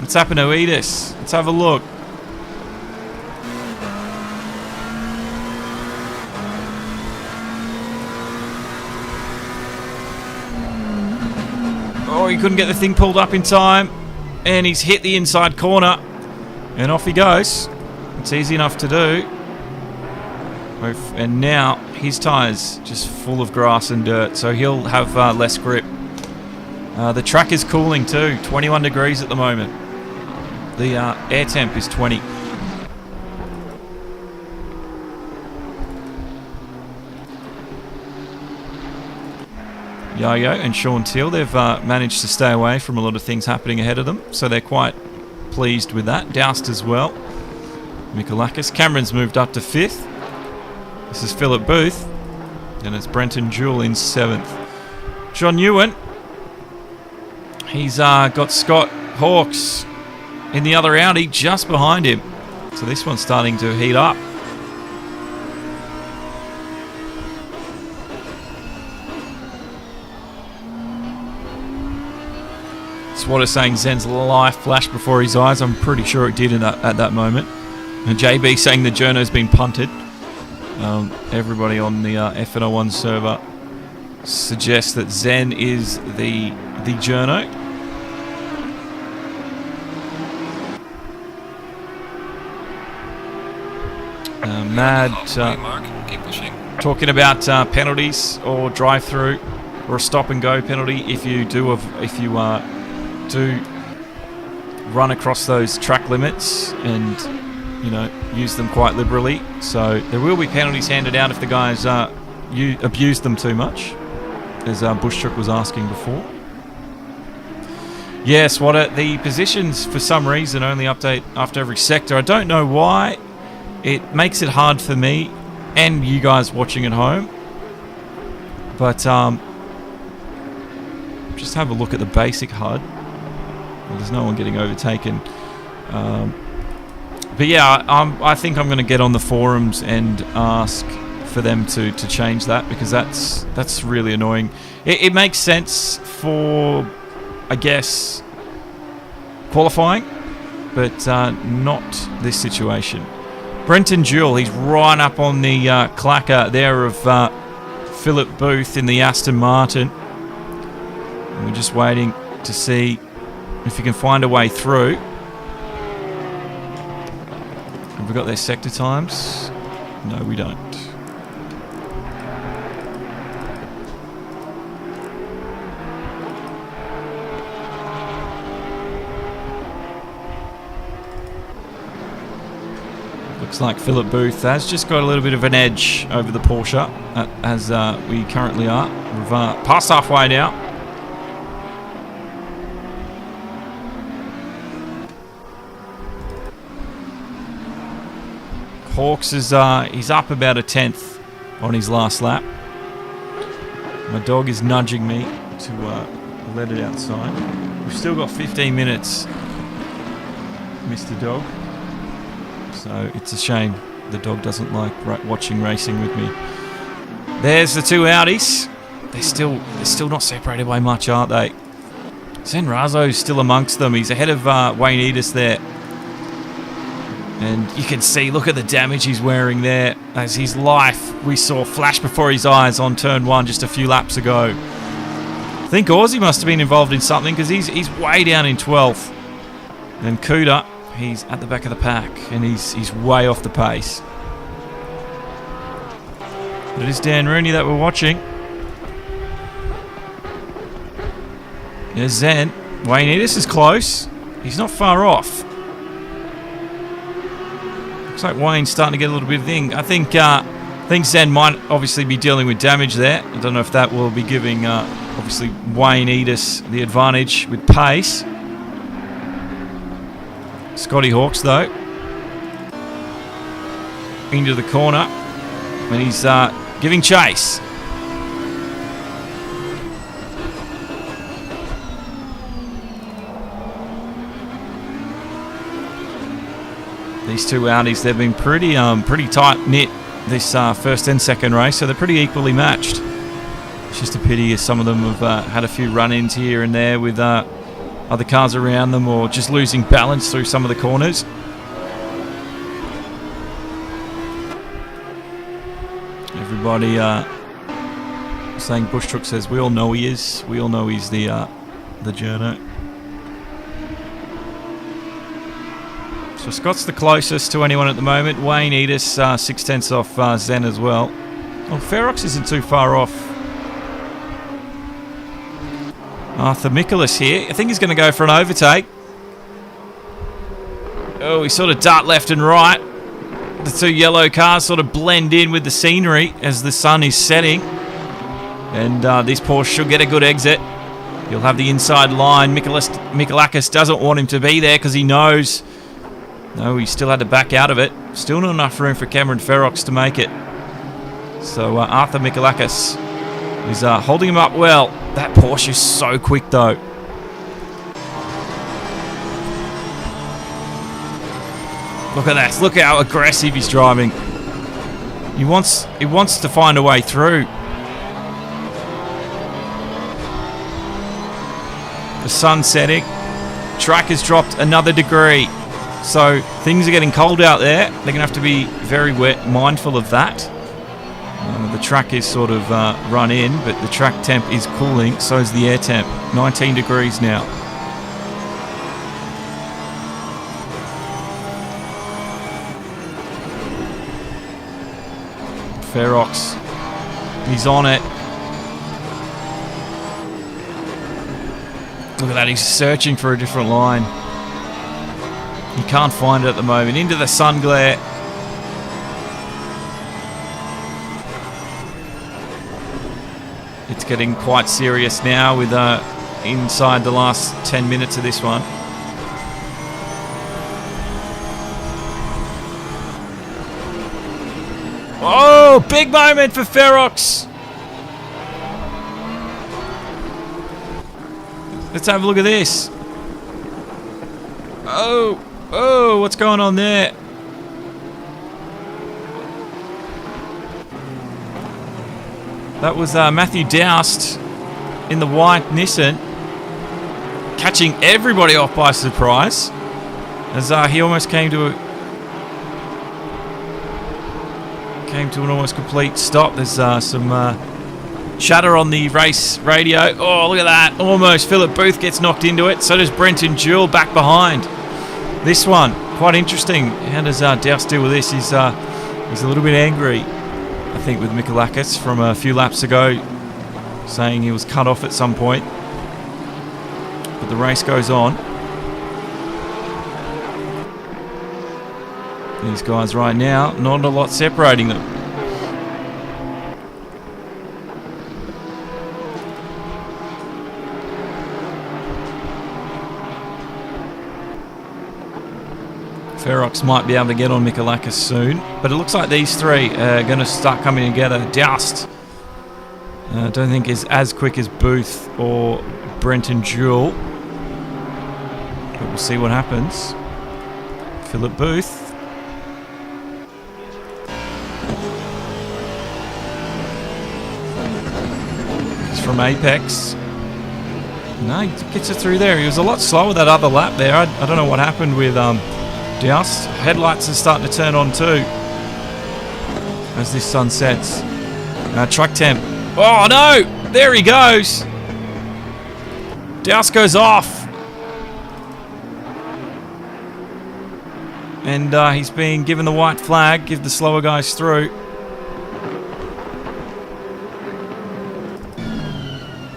What's happened to Edis? Let's have a look. Oh, he couldn't get the thing pulled up in time. And he's hit the inside corner. And off he goes. It's easy enough to do. And now his tyres just full of grass and dirt, so he'll have less grip. The track is cooling too, 21 degrees at the moment. The air temp is 20. Yo-Yo and Sean Till, they've managed to stay away from a lot of things happening ahead of them, so they're quite pleased with that. Doused as well. Mikolakis. Cameron's moved up to 5th. This is Philip Booth. And it's Brenton Jewell in 7th. John Ewan. He's got Scott Hawkes in the other Audi just behind him. So this one's starting to heat up. Swatter saying Zen's life flashed before his eyes. I'm pretty sure it did at that moment. And JB saying the journo's been punted. Everybody on the FNL1 server suggests that Zen is the journo. Mad talking about penalties or drive-through or a stop-and-go penalty if you do run across those track limits and use them quite liberally. So there will be penalties handed out if the guys abuse them too much, as Bushchook was asking before. Yes, the positions for some reason only update after every sector. I don't know why. It makes it hard for me and you guys watching at home. But just have a look at the basic HUD. Well, there's no one getting overtaken. But yeah, I think I'm going to get on the forums and ask for them to change that, because that's really annoying. It makes sense for, I guess, qualifying, but not this situation. Brenton Jewell, he's right up on the clacker there of Philip Booth in the Aston Martin. And we're just waiting to see if he can find a way through. Have we got their sector times? No, we don't. Looks like Philip Booth has just got a little bit of an edge over the Porsche, as we currently are. We've passed halfway now. Hawks is he's up about a 10th on his last lap. My dog is nudging me to let it outside. We've still got 15 minutes, Mr. Dog. So it's a shame the dog doesn't like watching racing with me. There's the two Audis. They're still not separated by much, aren't they? Zen Razo's still amongst them. He's ahead of Wayne Edis there. And you can see, look at the damage he's wearing there, as his life we saw flash before his eyes on turn 1 just a few laps ago. I think Aussie must have been involved in something, because he's way down in 12th. And Kuda, he's at the back of the pack, and he's way off the pace. But it is Dan Rooney that we're watching. There's Zen. Wayne Edis is close. He's not far off. Looks like Wayne's starting to get a little bit of thing. I think Zen might obviously be dealing with damage there. I don't know if that will be giving Obviously, Wayne Edis the advantage with pace. Scotty Hawks, though, into the corner, and he's giving chase. These two Audis, they've been pretty tight-knit this first and second race, so they're pretty equally matched. It's just a pity as some of them have had a few run-ins here and there with other cars around them, or just losing balance through some of the corners. Everybody saying Bush Truck says, we all know he is. We all know he's the journo. So Scott's the closest to anyone at the moment. Wayne Edis 6/10 off Zen as well. Well, Ferox isn't too far off Arthur Mikolas here. I think he's going to go for an overtake. Oh, he sort of dart left and right. The two yellow cars sort of blend in with the scenery as the sun is setting. And this Porsche should get a good exit. He'll have the inside line. Mikolakis doesn't want him to be there because he knows... No, he still had to back out of it. Still not enough room for Cameron Ferox to make it. So Arthur Mikolakis is holding him up well. That Porsche is so quick, though. Look at that. Look how aggressive he's driving. He wants to find a way through. The sun's setting. Track has dropped another degree. So things are getting cold out there. They're going to have to be very mindful of that. The track is sort of run in, but the track temp is cooling. So is the air temp. 19 degrees now. Ferox, he's on it. Look at that, he's searching for a different line. He can't find it at the moment. Into the sun glare. It's getting quite serious now with inside the last 10 minutes of this one. Oh, big moment for Ferox. Let's have a look at this. Oh, what's going on there? That was Matthew Doust in the white Nissan, catching everybody off by surprise, as he almost came to an almost complete stop. There's some chatter on the race radio. Oh, look at that. Almost Philip Booth gets knocked into it. So does Brenton Jewell back behind. This one, quite interesting. How does Doust deal with this? He's a little bit angry, I think, with Mikolakis from a few laps ago, saying he was cut off at some point. But the race goes on. These guys right now, not a lot separating them. Ferox might be able to get on Mikolakis soon, but it looks like these three are going to start coming together. Doust, I don't think is as quick as Booth or Brenton Jewell, but we'll see what happens. Philip Booth. He's from Apex. No, he gets it through there. He was a lot slower that other lap there. I don't know what happened with Doust. Headlights are starting to turn on too as this sun sets. Truck temp. Oh no! There he goes! Doust goes off. And he's being given the white flag. Give the slower guys through.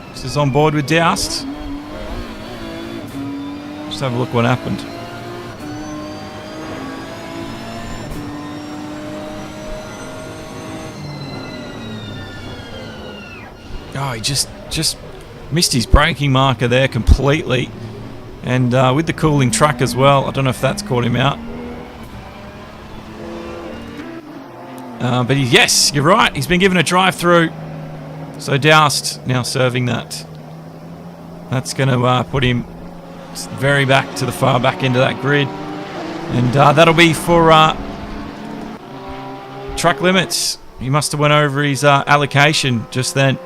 This is on board with Doust. Just have a look what happened. Oh, he just Missed his braking marker there completely. And with the cooling truck as well. I don't know if that's caught him out. But yes, you're right. He's been given a drive-through. So Doust now serving that. That's going to put him very back to the far back end of that grid. And that'll be for track limits. He must have went over his allocation just then.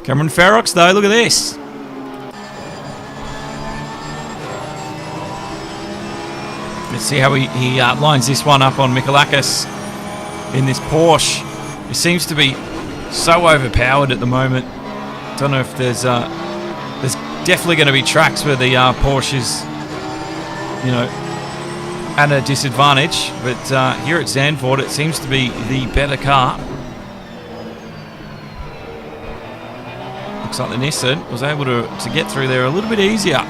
Cameron Ferox, though, look at this. Let's see how he lines this one up on Mikalakis in this Porsche. It seems to be so overpowered at the moment. Don't know if there's definitely going to be tracks where the Porsche is, you know, at a disadvantage. But here at Zandvoort, it seems to be the better car. Looks like the Nissan was able to get through there a little bit easier.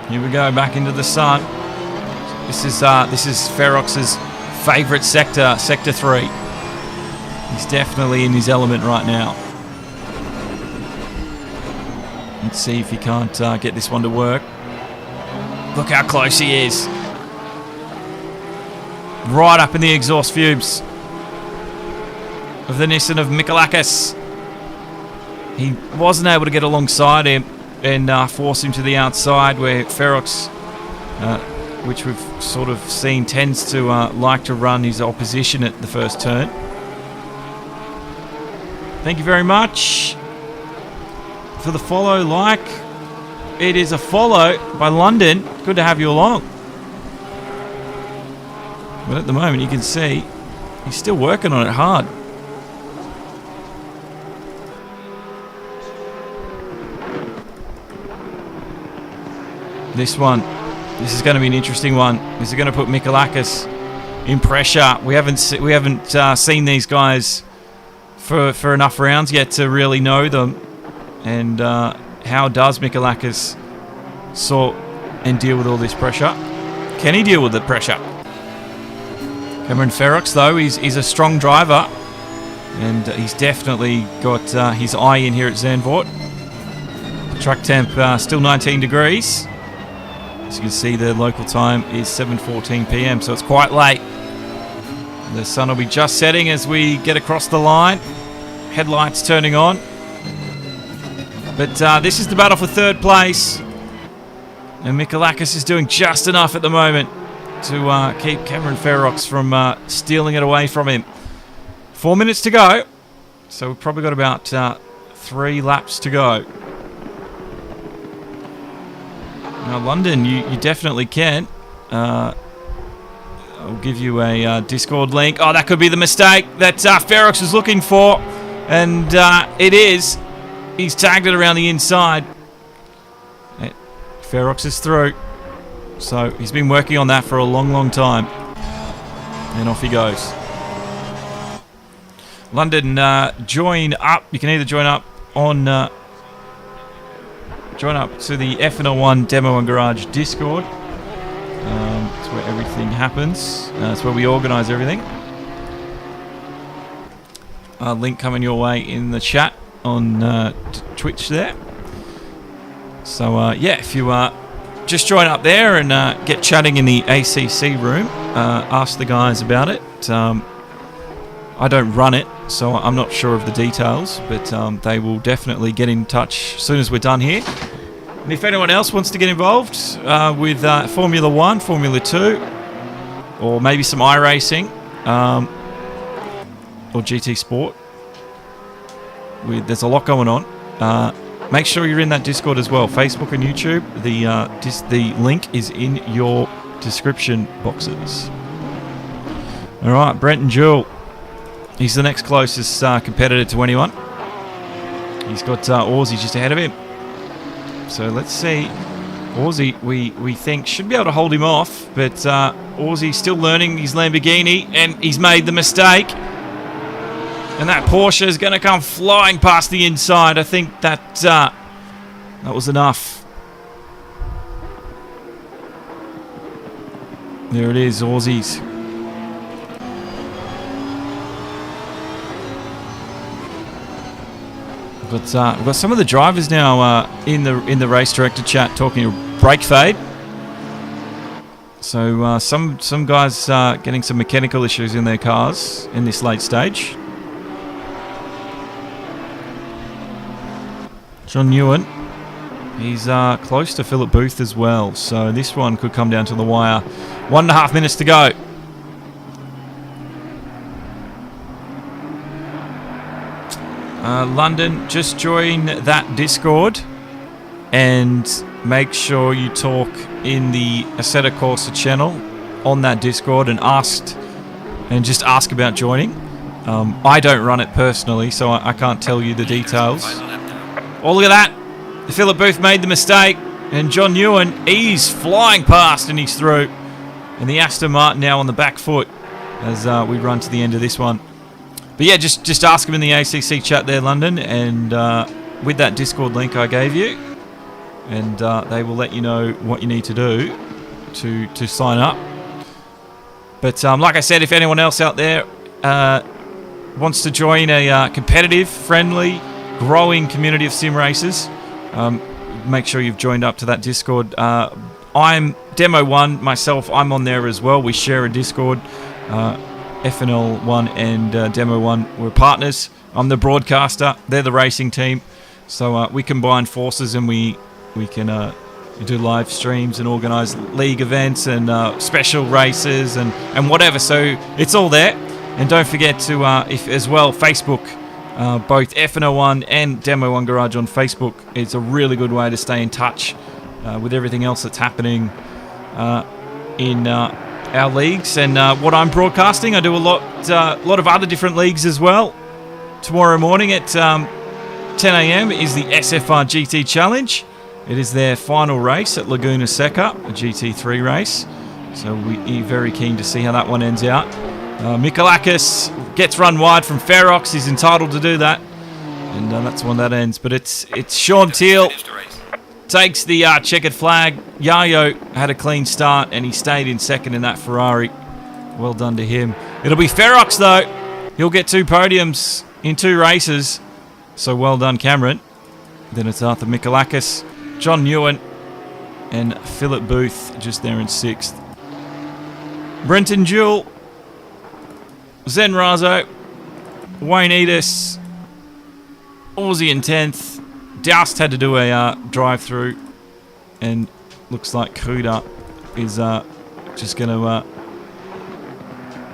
Here we go, back into the sun. This is Ferox's favourite sector, Sector 3. He's definitely in his element right now. Let's see if he can't get this one to work. Look how close he is. Right up in the exhaust fumes of the Nissan of Mikalakis. He wasn't able to get alongside him and force him to the outside, where Ferox, which we've sort of seen, tends to like to run his opposition at the first turn. Thank you very much for the follow, like. It is a follow by London. Good to have you along. But at the moment, you can see he's still working on it hard. This is going to be an interesting one. This is going to put Mikalakis in pressure. We haven't seen these guys for enough rounds yet to really know them. And how does Mikalakis sort and deal with all this pressure? Can he deal with the pressure? Cameron Ferox, though, he's a strong driver, and he's definitely got his eye in here at Zandvoort. Truck temp still 19 degrees. As you can see, the local time is 7:14 p.m, so it's quite late. The sun will be just setting as we get across the line. Headlights turning on. But this is the battle for third place. And Mikalakis is doing just enough at the moment to keep Cameron Ferox from stealing it away from him. 4 minutes to go. So we've probably got about 3 laps to go. Now, London, you definitely can. I'll give you a Discord link. Oh, that could be the mistake that Ferox was looking for. And it is. He's tagged it around the inside. Ferox is through. So he's been working on that for a long, long time. And off he goes. London, join up. You can either join up on... join up to the FNL1 Demo and Garage Discord. It's where everything happens. It's where we organise everything. Link coming your way in the chat on Twitch there. So yeah, if you just join up there and get chatting in the ACC room, ask the guys about it. I don't run it, so I'm not sure of the details, but they will definitely get in touch as soon as we're done here. And if anyone else wants to get involved with Formula 1, Formula 2, or maybe some iRacing, or GT Sport, there's a lot going on. Make sure you're in that Discord as well. Facebook and YouTube, the link is in your description boxes. All right, Brenton Jewell. He's the next closest competitor to anyone. He's got Aussie just ahead of him. So let's see. Aussie, we think, should be able to hold him off, but Aussie's still learning his Lamborghini, and he's made the mistake. And that Porsche is going to come flying past the inside. I think that was enough. There it is, Aussies. We've got some of the drivers now in the race director chat talking brake fade. So some guys getting some mechanical issues in their cars in this late stage. John Newen, he's close to Philip Booth as well. So this one could come down to the wire. 1.5 minutes to go. London, just join that Discord and make sure you talk in the Assetto Corsa channel on that Discord and just ask about joining. I don't run it personally, so I can't tell you the details. Oh, look at that. Philip Booth made the mistake, and John Newen, he's flying past and he's through. And the Aston Martin now on the back foot as we run to the end of this one. But yeah, just ask them in the ACC chat there, London, and with that Discord link I gave you, and they will let you know what you need to do to sign up. But like I said, if anyone else out there wants to join a competitive, friendly, growing community of sim racers, make sure you've joined up to that Discord. I'm Demo1 myself. I'm on there as well. We share a Discord. FNL1 and Demo1, we're partners. I'm the broadcaster. They're the racing team. So we combine forces and we can do live streams and organise league events and special races and whatever. So it's all there. And don't forget to, if as well, Facebook. Both FNL1 and Demo1 Garage on Facebook. It's a really good way to stay in touch with everything else that's happening in our leagues and what I'm broadcasting. I do a lot of other different leagues as well. Tomorrow morning at 10 a.m. is the SFR GT Challenge. It is their final race at Laguna Seca, a GT3 race. So we're very keen to see how that one ends out. Mikalakis gets run wide from Ferox. He's entitled to do that. And that's when that ends. But it's Sean Teal. Takes the checkered flag. Yayo had a clean start and he stayed in second in that Ferrari. Well done to him. It'll be Ferox though. He'll get 2 podiums in 2 races. So well done, Cameron. Then it's Arthur Mikalakis, John Newen, and Philip Booth just there in 6th. Brenton Jewell, Zen Razo, Wayne Edis, Aussie in 10th. Doust had to do a drive-through, and looks like Kuda is just going to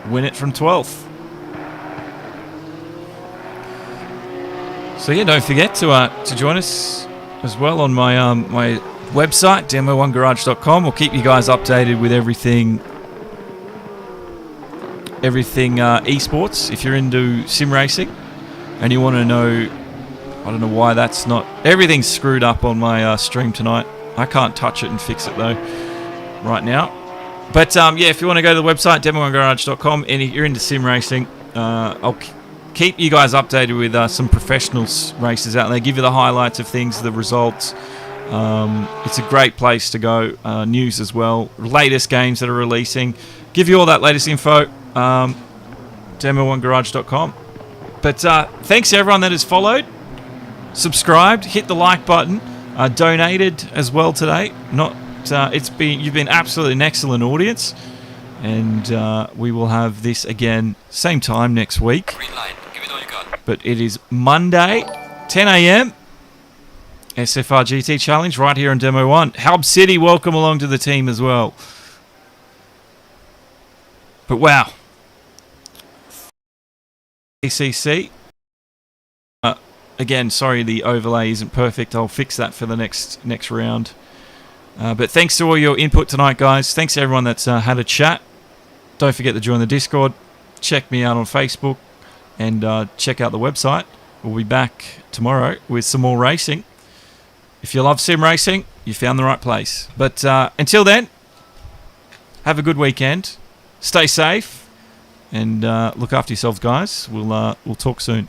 win it from 12th. So yeah, don't forget to join us as well on my my website, demo1garage.com. We'll keep you guys updated with everything esports. If you're into sim racing and you want to know, I don't know why that's not... Everything's screwed up on my stream tonight. I can't touch it and fix it though right now. But yeah, if you want to go to the website, demo1garage.com, and if you're into sim racing, I'll keep you guys updated with some professional races out there, give you the highlights of things, the results. It's a great place to go. News as well, latest games that are releasing, give you all that latest info. Demo1garage.com. But thanks to everyone that has followed, subscribed, hit the like button, donated as well today. You've been absolutely an excellent audience, and we will have this again same time next week. Green light. Give it all you got. But it is Monday, 10 a.m. SFR GT Challenge right here on Demo 1. Halb City, welcome along to the team as well. But wow. ACC. Again, sorry the overlay isn't perfect. I'll fix that for the next round. But thanks to all your input tonight, guys. Thanks to everyone that's had a chat. Don't forget to join the Discord. Check me out on Facebook. And check out the website. We'll be back tomorrow with some more racing. If you love sim racing, you found the right place. But until then, have a good weekend. Stay safe. And look after yourselves, guys. We'll talk soon.